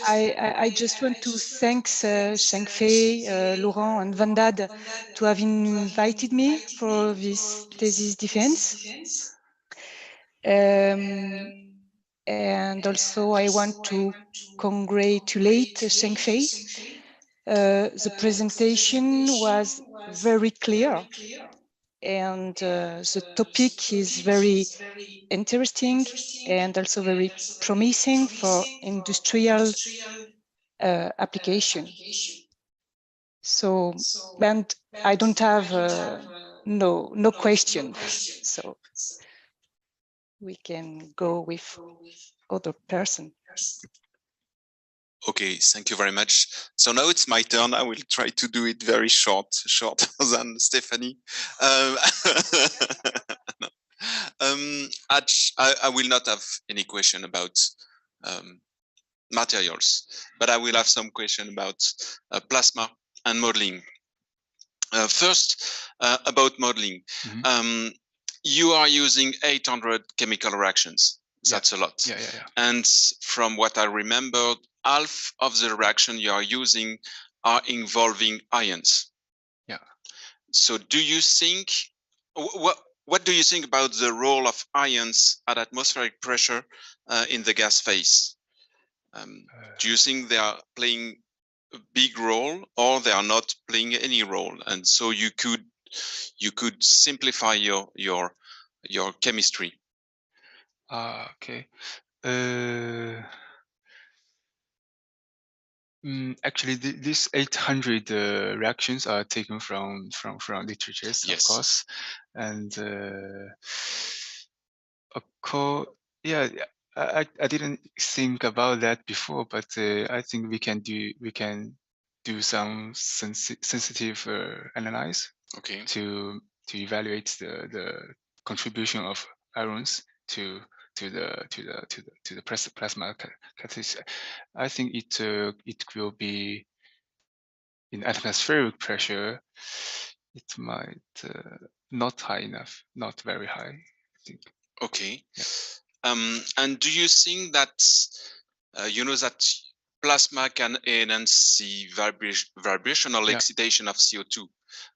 I just want to thank Shengfei, Laurent and Vandad to have invited me for this thesis defense. And also I want to congratulate Shengfei. The presentation was very clear, and the topic is very interesting and also very promising for industrial application. So, and I don't have no question, so we can go with other person. Okay, thank you very much. So now it's my turn. I will try to do it very shorter than Stephanie. I will not have any question about materials, but I will have some question about plasma and modeling. First, about modeling. You are using 800 chemical reactions. That's a lot. Yeah. And from what I remember, half of the reaction you are using are involving ions. Yeah. So do you think, what do you think about the role of ions at atmospheric pressure in the gas phase? Do you think they are playing a big role, or they are not playing any role? And so you could simplify your chemistry. Okay. Actually, these 800 reactions are taken from literatures, Yes. of course, and yeah, I didn't think about that before, but I think we can do some sensitive analyze Okay. to evaluate the contribution of ions to the plasma catalysis. I think it will be in atmospheric pressure. It might not high enough, not very high, I think. Okay. Yeah. And do you think that you know that plasma can enhance the vibrational excitation of CO2,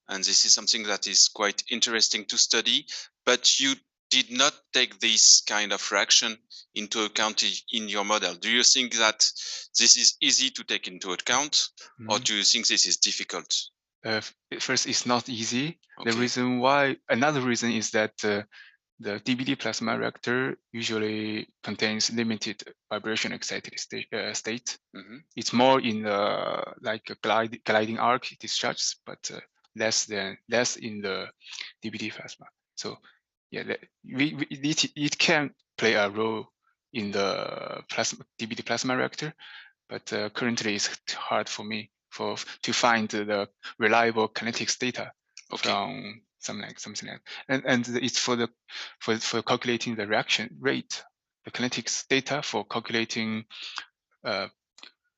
and this is something that is quite interesting to study, but you did not take this kind of reaction into account in your model. Do you think that this is easy to take into account, or do you think this is difficult? First, it's not easy. Okay. The reason why, another reason is that the DBD plasma reactor usually contains limited vibration excited state. It's more in like a gliding arc discharge, but less in the DBD plasma. So yeah, it can play a role in the DBD plasma reactor, but currently it's hard for me to find the reliable kinetics data from something like and it's for calculating the reaction rate, the kinetics data for calculating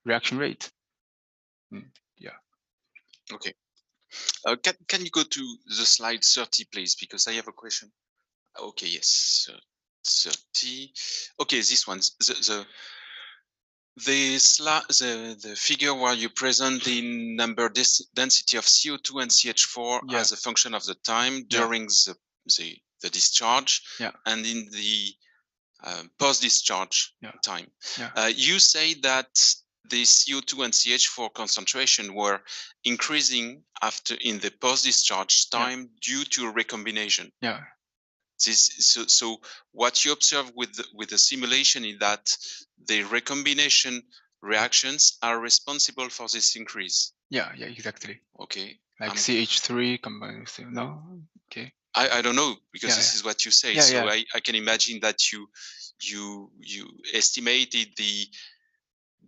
reaction rate. Yeah. Okay. Can you go to the slide 30, please? Because I have a question. Okay, yes, 30. Okay, this one, the figure where you present the number density of CO2 and CH4 as a function of the time during the discharge and in the post-discharge time. You say that the CO2 and CH4 concentration were increasing in the post-discharge time due to recombination. Yeah. So what you observe with the simulation is that the recombination reactions are responsible for this increase. Yeah, exactly. Okay. Like CH3 combined with no. Okay. I don't know, because this is what you say. So I can imagine that you estimated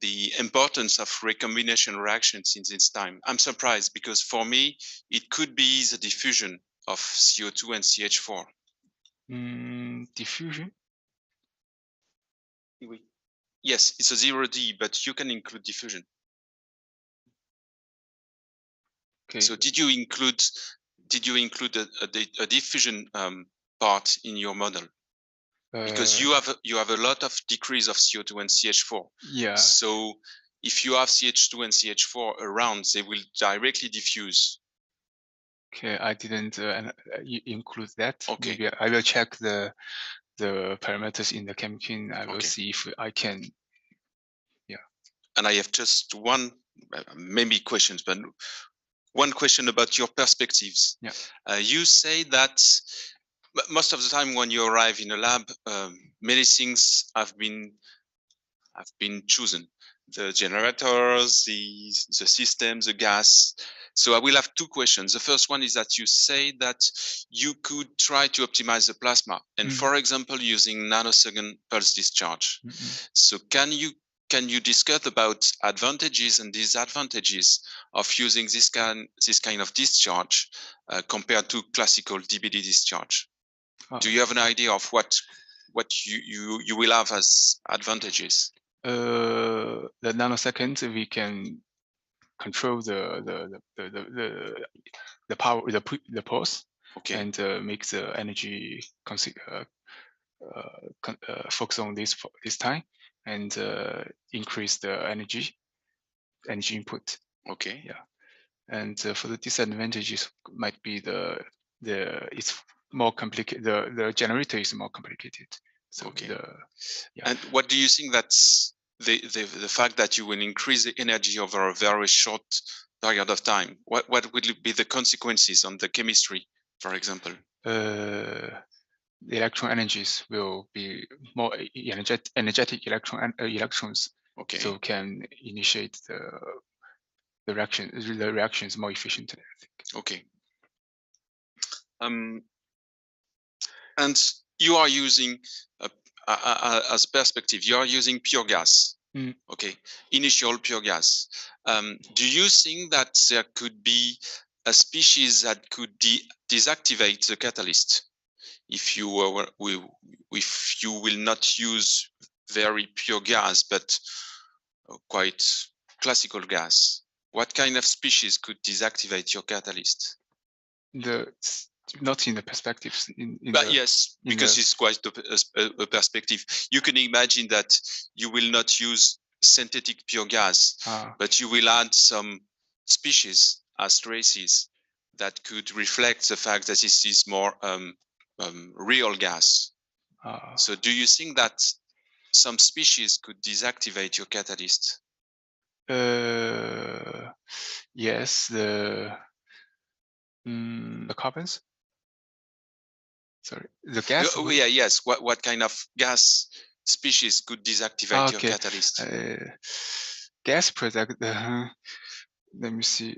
the importance of recombination reactions in this time. I'm surprised, because for me it could be the diffusion of CO2 and CH4. Diffusion? Yes, it's a 0D, but you can include diffusion. Okay. So did you include a diffusion part in your model? Because you have a lot of decrease of CO2 and CH4. Yeah. So if you have CH2 and CH4 around, they will directly diffuse. Okay, I didn't include that. Okay. Maybe I will check the parameters in the chemkin. I will see if I can. Yeah. And I have just one, maybe questions, but one question about your perspectives. Yeah. You say that most of the time when you arrive in a lab, many things have been chosen: the generators, the systems, the gas. So I will have two questions. The first one is that you say that you could try to optimize the plasma, and for example, using nanosecond pulse discharge. So can you discuss about advantages and disadvantages of using this kind of discharge compared to classical DBD discharge? Do you have an idea of what you will have as advantages? The nanoseconds, we can control the power, the pulse, and make the energy focus on this time, and increase the energy input. Okay. Yeah. And for the disadvantages might be it's more complicated. The generator is more complicated. So And what do you think that's the fact that you will increase the energy over a very short period of time? What will be the consequences on the chemistry, for example? The electron energies will be more energetic electrons. Okay. So can initiate the reaction is more efficient, I think. Okay. And you are using as perspective, you are using pure gas. Okay, initial pure gas. Do you think that there could be a species that could deactivate the catalyst if you will not use very pure gas, but quite classical gas? What kind of species could deactivate your catalyst? Not in the perspectives. But yes, because it's quite a perspective. You can imagine that you will not use synthetic pure gas, but you will add some species as traces that could reflect the fact that this is more real gas. So do you think that some species could deactivate your catalyst? Yes, the carbons. Sorry, the gas. Yeah, yes. What kind of gas species could deactivate your catalyst? Gas product. Let me see.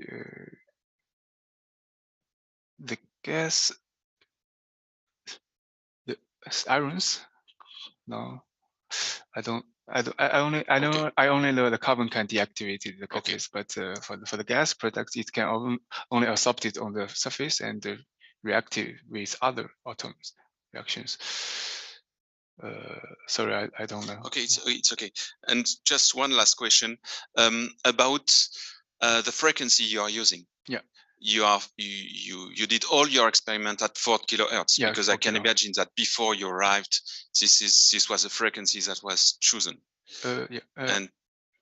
The gas. The irons. No, I don't. I only know the carbon can deactivate the catalyst, but for the gas product, it can only absorb it on the surface and react with other atoms reactions. Sorry, I don't know. Okay, it's okay. And just one last question about the frequency you are using. Yeah. You did all your experiment at 4 kilohertz, because I can imagine that before you arrived, this was a frequency that was chosen. And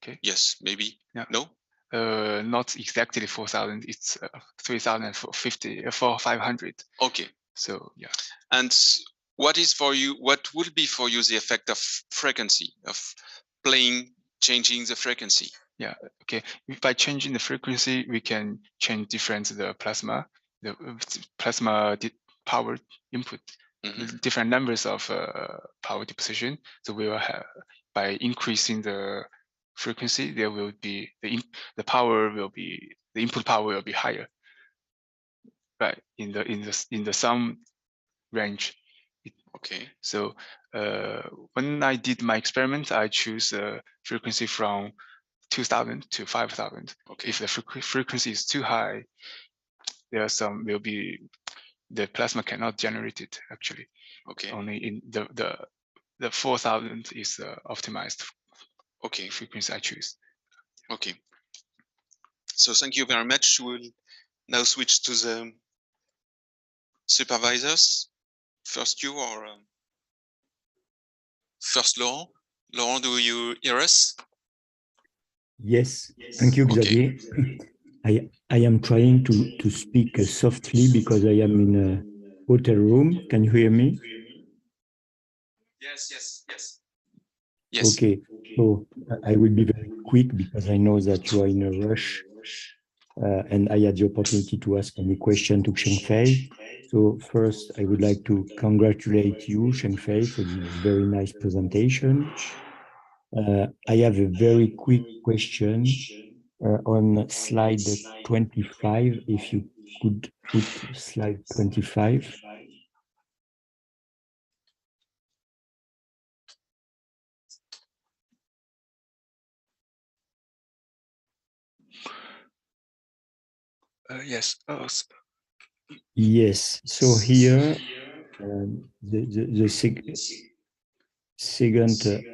okay. Yes, maybe. Yeah. No. Not exactly 4,000. It's 3,500. Okay. So yeah. And what will be for you the effect of frequency, of changing the frequency? Yeah. Okay. By changing the frequency, we can change the plasma power input, different numbers of power deposition. So we will have, by increasing the frequency, there will be the input power will be higher. Right, in the some range. Okay. So when I did my experiment, I choose a frequency from 2,000 to 5,000. Okay. If the frequency is too high, the plasma cannot generate it actually. Okay. Only in the 4,000 is optimized. Okay. Frequency I choose. Okay. So thank you very much. We'll now switch to the supervisors. First you or first Laurent. Laurent, do you hear us? Yes, thank you, Xavier. Okay. I am trying to speak softly because I am in a hotel room. Can you hear me? Yes. Okay, so I will be very quick because I know that you are in a rush and I had the opportunity to ask any question to Shengfei. So first, I would like to congratulate you, Shengfei, for this very nice presentation. I have a very quick question on slide 25, if you could put slide 25. Yes. Yes. So here, the second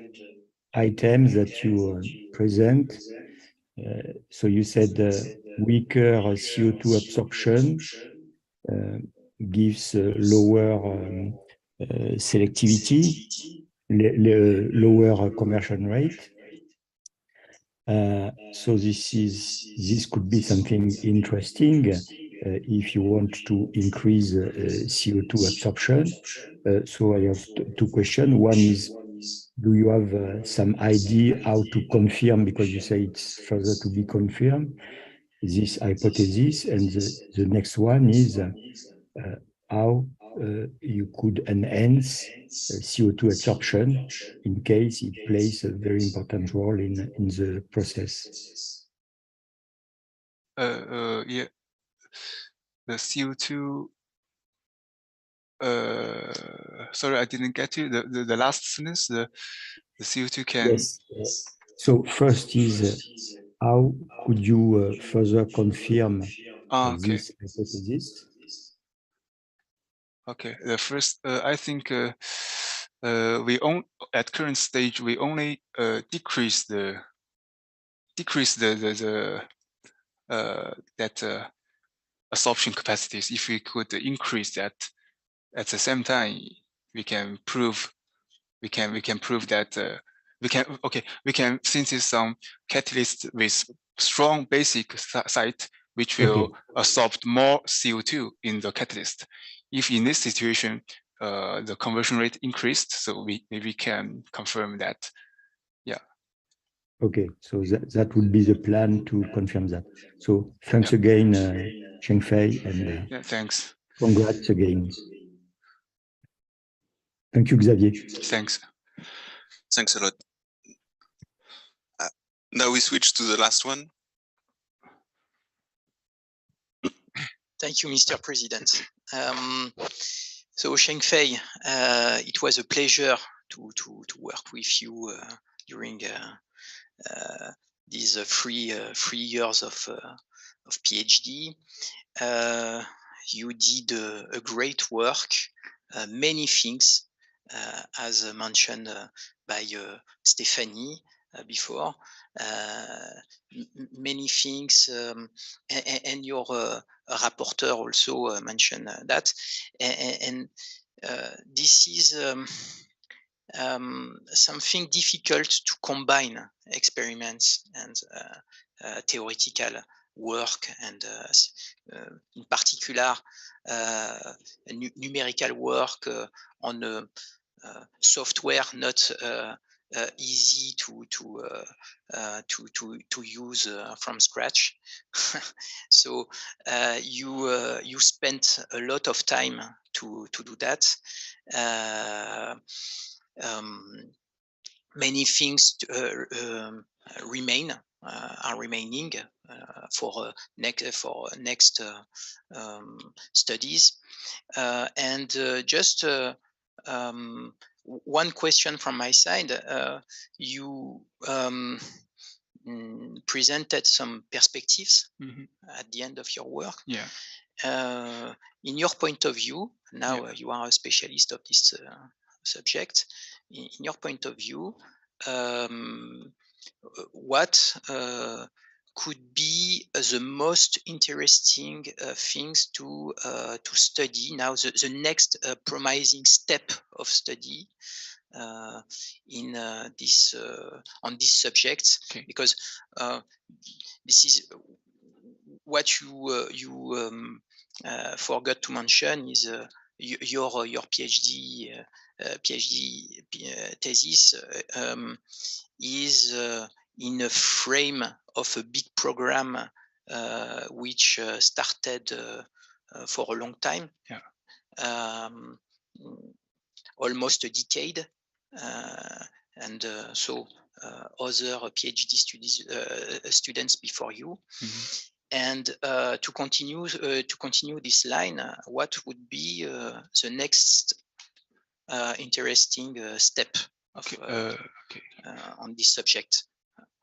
item that you present. So you said weaker CO2 absorption gives lower selectivity, lower conversion rate. So this could be something interesting if you want to increase CO2 absorption. So I have two questions. One is, do you have some idea how to confirm, because you say it's further to be confirmed, this hypothesis? And the next one is how you could enhance CO2 absorption in case it plays a very important role in the process. Yeah, the CO2. Sorry, I didn't get you. The last sentence. The CO2 can. Yes. So first is how could you further confirm Okay. this hypothesis? Okay. The first, I think at current stage we only decrease the absorption capacities. If we could increase that at the same time, we can prove that we can synthesize some catalyst with strong basic site which will absorb more CO2 in the catalyst. If in this situation the conversion rate increased, so we can confirm that. Yeah. Okay, so that would be the plan to confirm that. So thanks again, Shengfei, and yeah, thanks. Congrats again. Thank you, Xavier. Thanks. Thanks a lot. Now we switch to the last one. Thank you, Mr. President. So Shengfei, it was a pleasure to work with you during these 3 years of PhD. You did a great work, many things, as mentioned by Stephanie before. Many things, and your rapporteur also mentioned that. And this is something difficult to combine experiments and theoretical work, and in particular numerical work on software not easy to use from scratch. So you spent a lot of time to do that. Many things remain are remaining for next studies, and just one question from my side. You presented some perspectives at the end of your work. Yeah. In your point of view, now you are a specialist of this subject. In your point of view, what could be the most interesting things to study now, the next promising step of study in this on this subject? Okay. Because this is what you forgot to mention is your PhD thesis is in a frame of a big program which started for a long time, almost a decade, and so other PhD students before you. And to continue this line, what would be the next interesting step of, on this subject?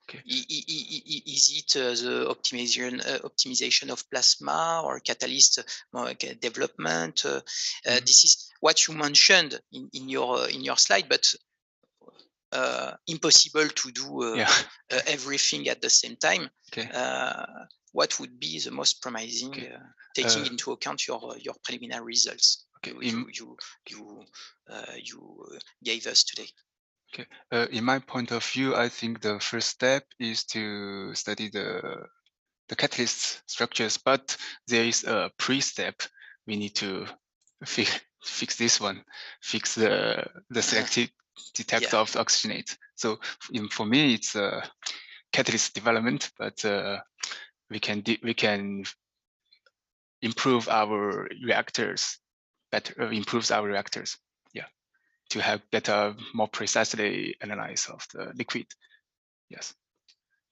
Okay. Is it the optimization of plasma or catalyst development? This is what you mentioned in your slide, but impossible to do everything at the same time. Okay. What would be the most promising, taking into account your preliminary results you gave us today? Okay. In my point of view, I think the first step is to study the catalyst structures, but there is a pre-step. We need to fix this one, fix the selective detector of the oxygenate. So for me, it's catalyst development, but we can improve our reactors better. Improves our reactors. To have better, more precisely analyze of the liquid. Yes.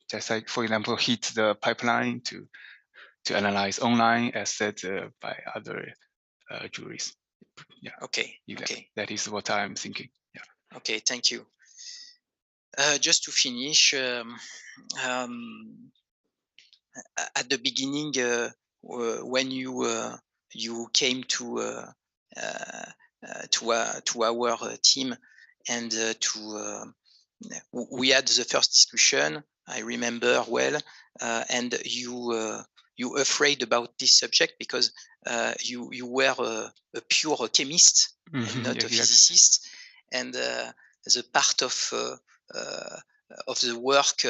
Just like, for example, heat the pipeline to to analyze online as said by other juries. Yeah. Okay. Okay. That is what I'm thinking. Yeah. Okay. Thank you. Just to finish, at the beginning, when you came to our team and we had the first discussion, I remember well, and you afraid about this subject because you were a pure chemist and not a physicist, and the part of the work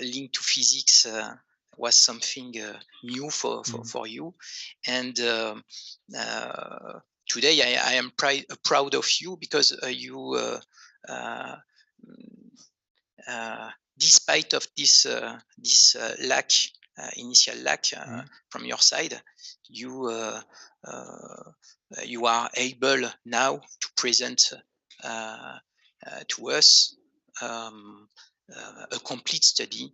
linked to physics was something new for you, and today I am proud of you because you despite of this initial lack from your side, you are able now to present to us a complete study,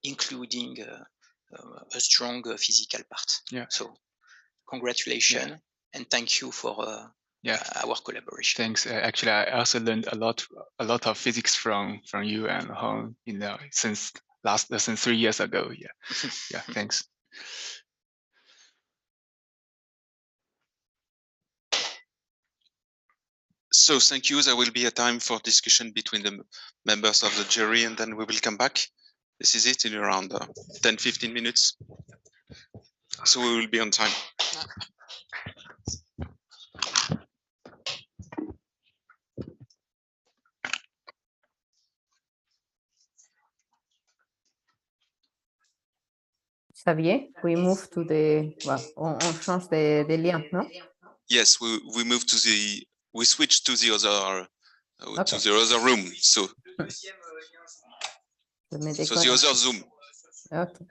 including a strong physical part. Yeah. So, congratulations and thank you for our collaboration. Thanks. Actually, I also learned a lot of physics from you and Hong, since 3 years ago. Yeah. Yeah. Thanks. So thank you. There will be a time for discussion between the members of the jury, and then we will come back. This is it in around 10-15 minutes. So we will be on time. Xavier, we move to the, well, on change the lien, no? Yes, we move to we switch to the other to the other room. So the other Zoom. Okay.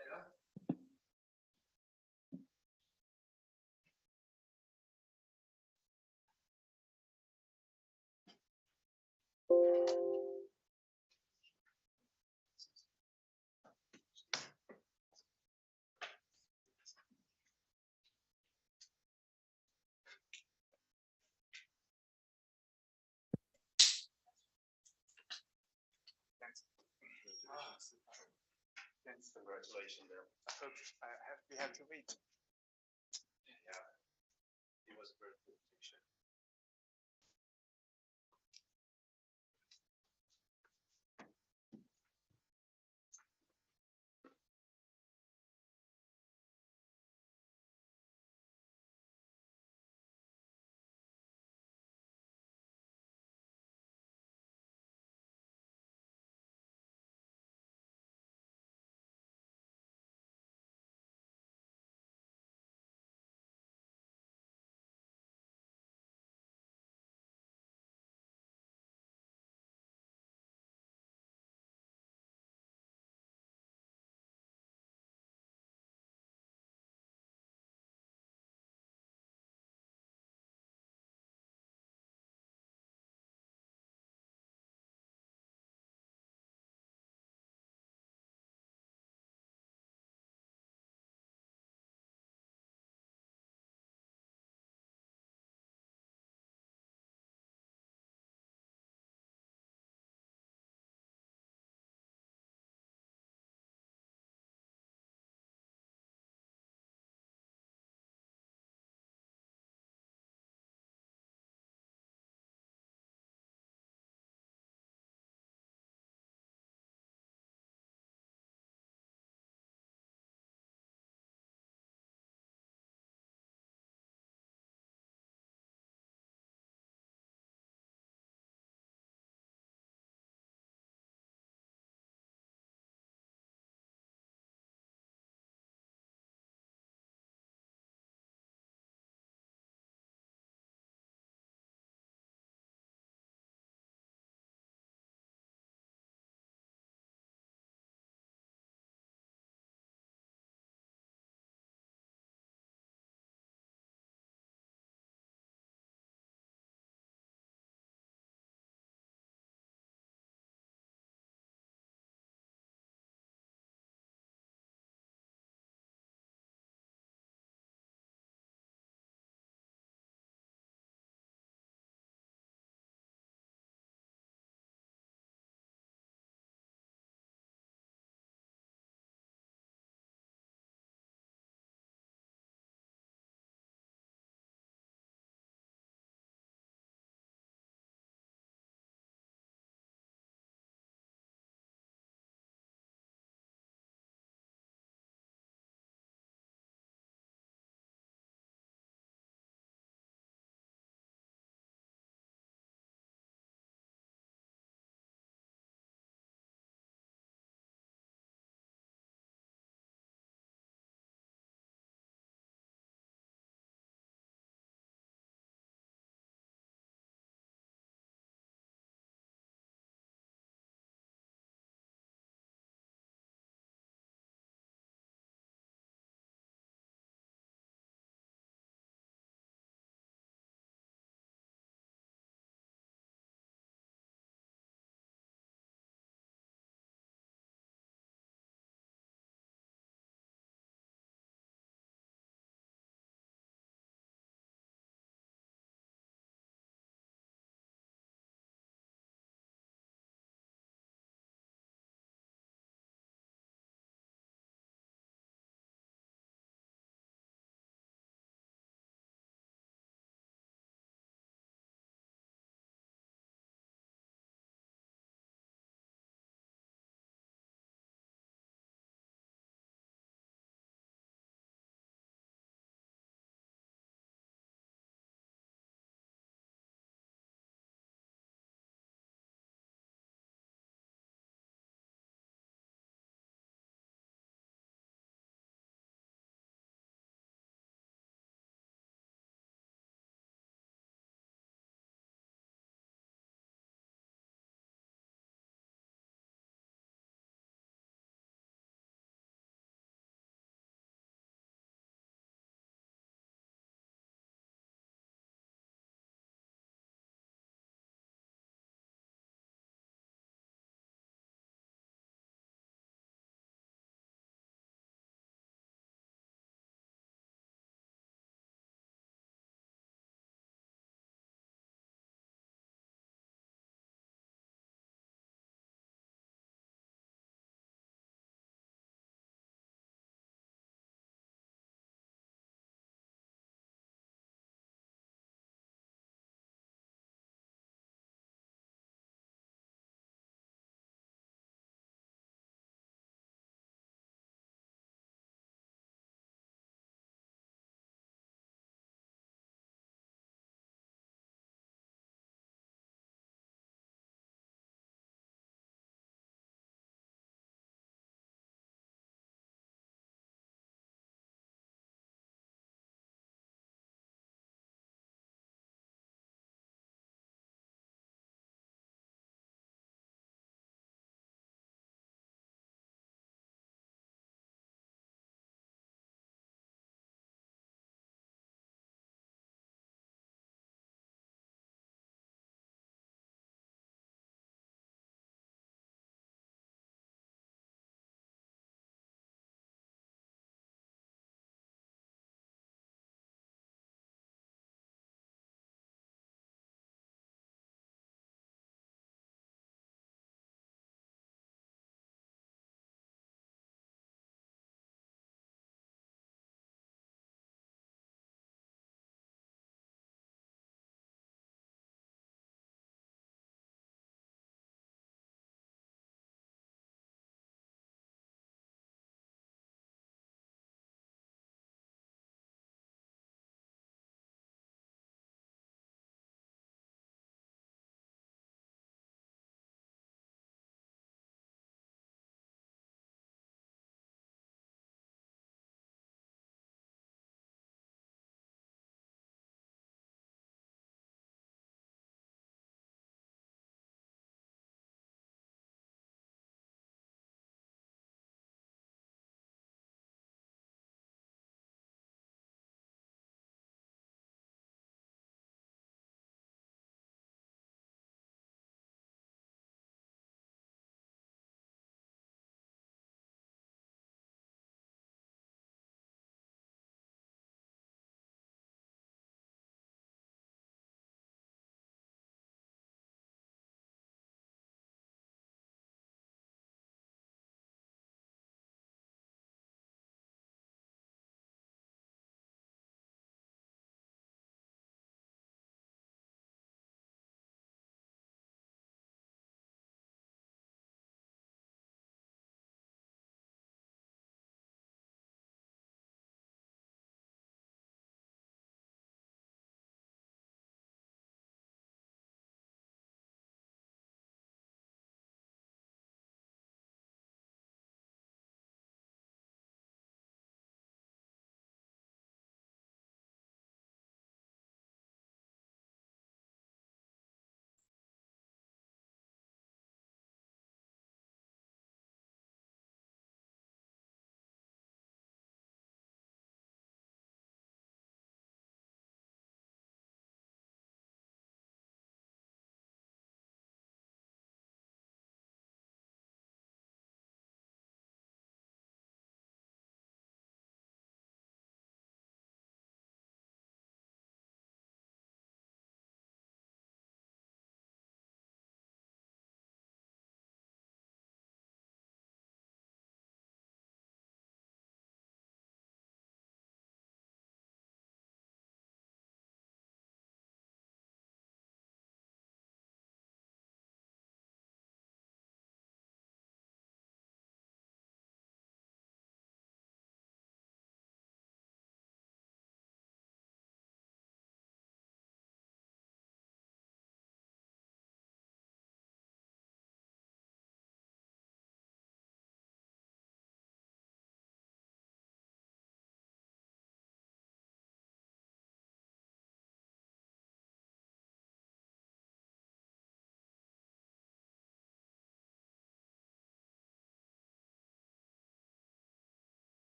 Congratulations there. I hope we have to wait. Yeah, it was a very good picture.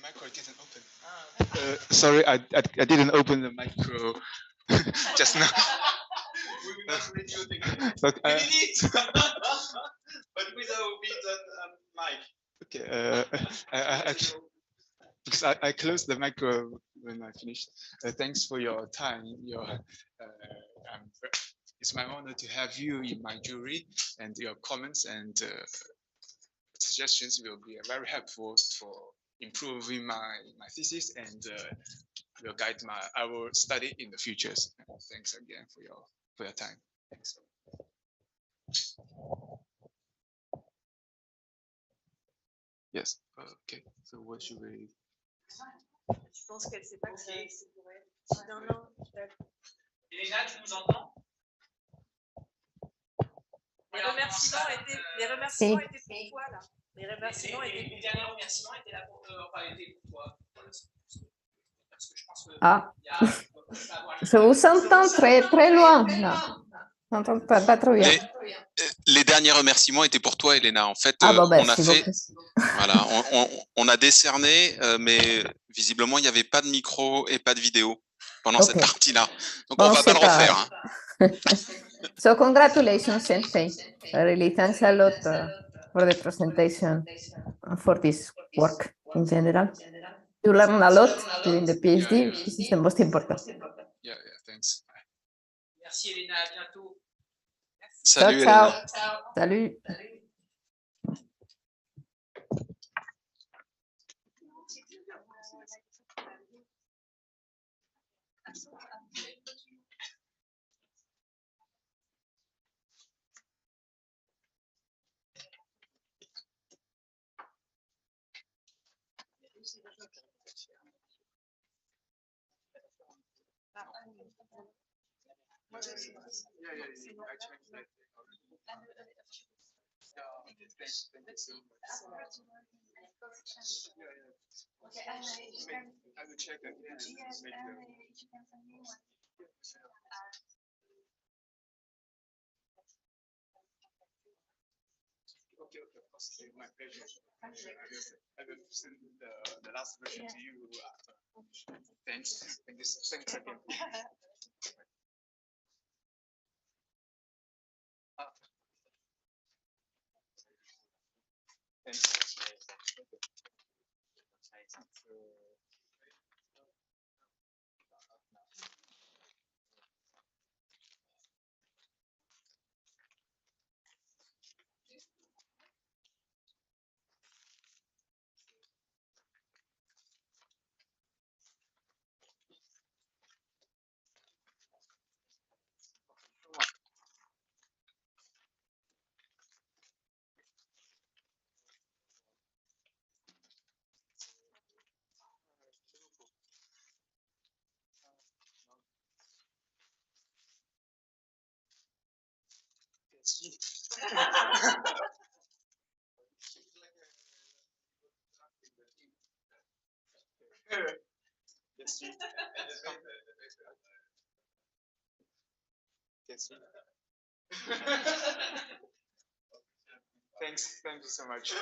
micro didn't open. Sorry, I didn't open the micro just now. But, we did it, but without mic. Okay, because I closed the micro when I finished. Thanks for your time. It's my honor to have you in my jury, and your comments and suggestions will be very helpful for improving my thesis and will guide our study in the futures. Thanks again for your time. Thanks. Yes. Okay. So what should we? Je pense qu'elle sait pas que c'est pour elle. Non, non. Elena, tu nous entends? Les remerciements étaient pour toi, là. Les remerciements étaient pour toi. Les derniers remerciements étaient là pour, étaient pour toi. Parce que je pense que Ah, je vous entends très loin. Non, je n'entends pas trop bien. Les derniers remerciements étaient pour toi, Elena. En fait, bon, on a fait, voilà, on a décerné, mais visiblement, il n'y avait pas de micro et pas de vidéo pendant cette partie-là. Donc, on ne va pas le refaire. Hein. So, congratulations, Shengfei. Really, thanks a lot for the presentation for this work in general. You learn a lot during the PhD. This is the most important. Yeah, thanks. Merci, Elena. À bientôt. Salut, ciao, Elena. ciao. Salut. I will check again. Okay, of course, my pleasure. I will send the last version to you. Thanks. Thanks again. Thank you so much.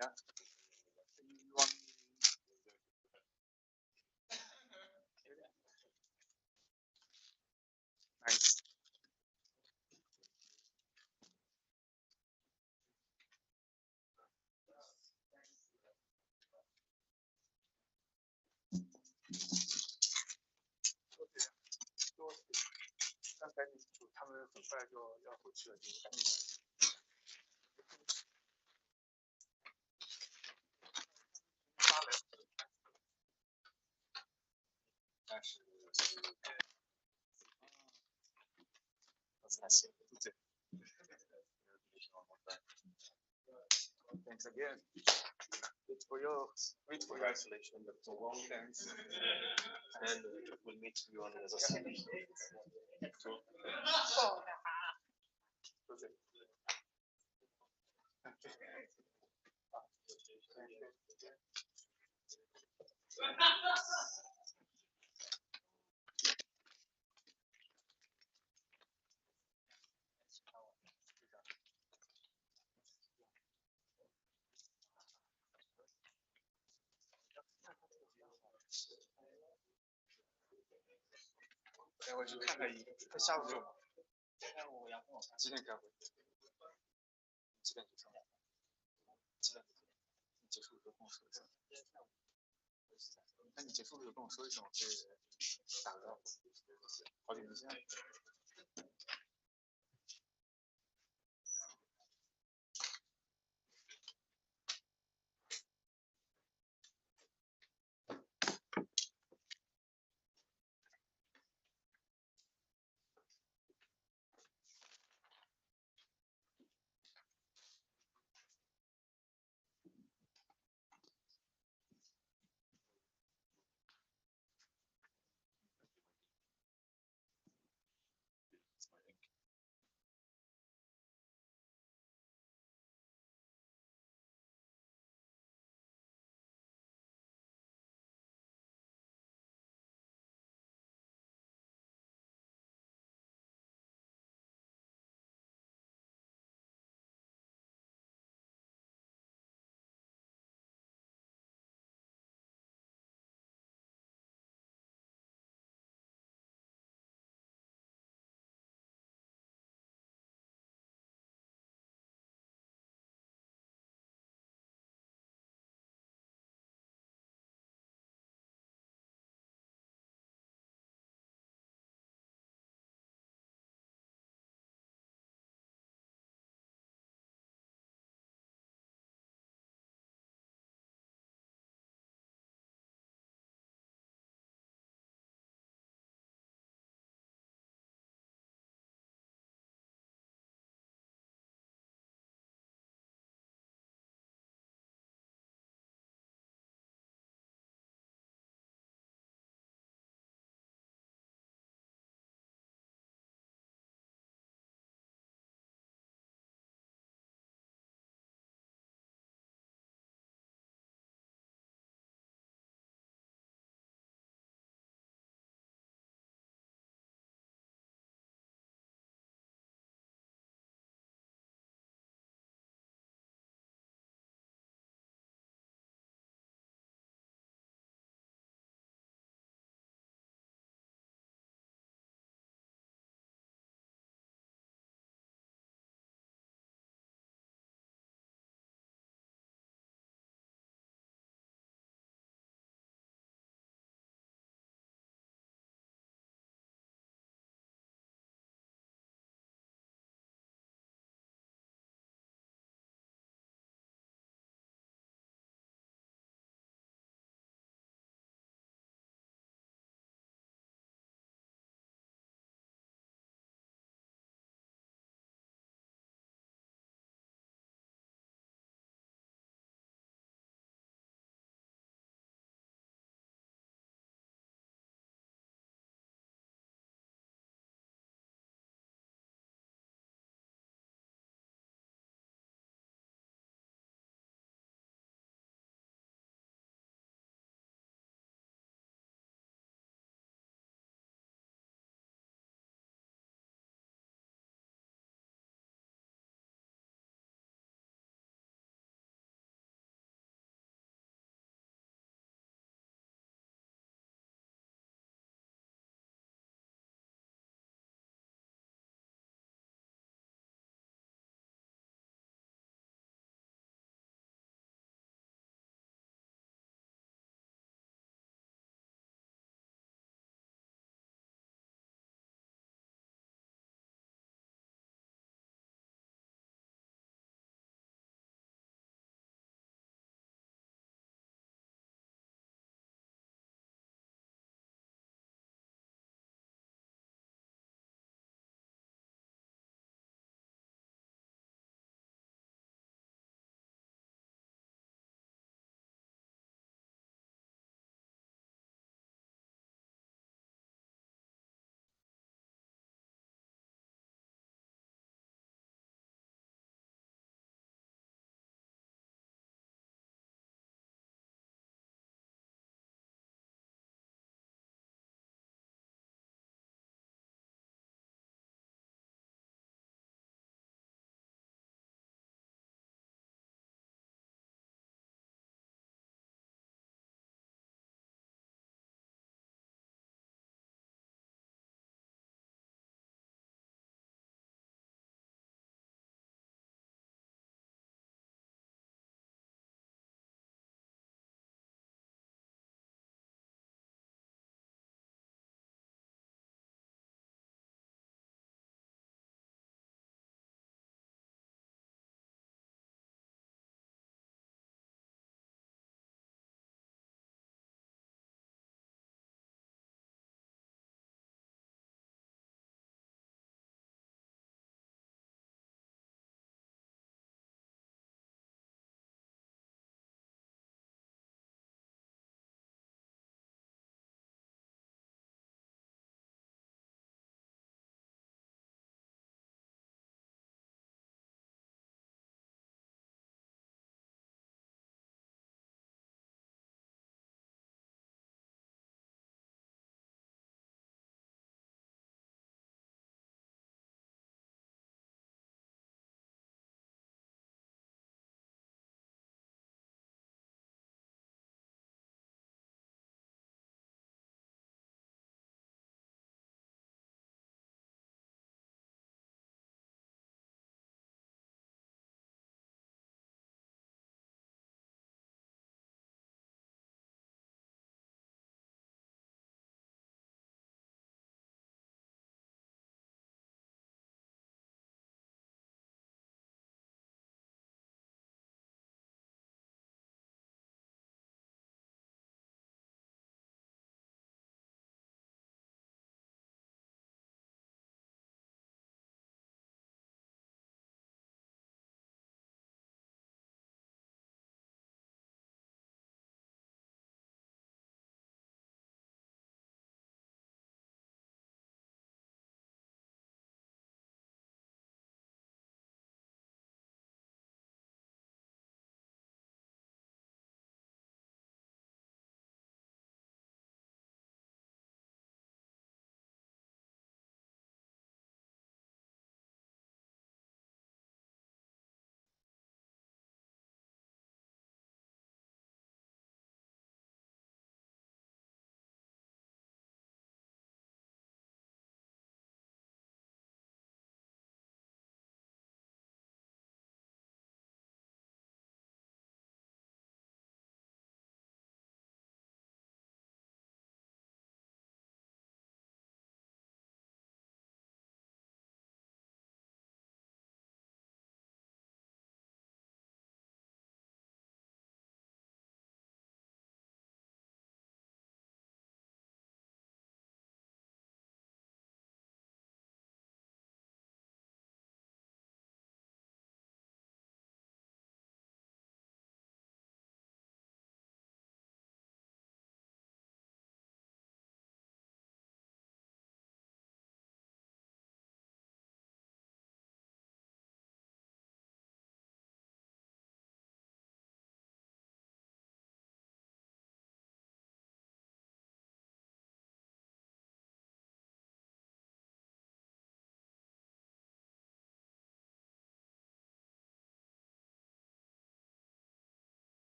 Yeah. Nice. Thanks again. It's for your isolation, Dr. Wang. Thanks. And we'll meet you on the other side. 待会去看看他下午有吗？几点开会？几点就上？几点？你结束的时候跟我说一声。那你结束的时候跟我说一声，我可以打个招呼。好久不见。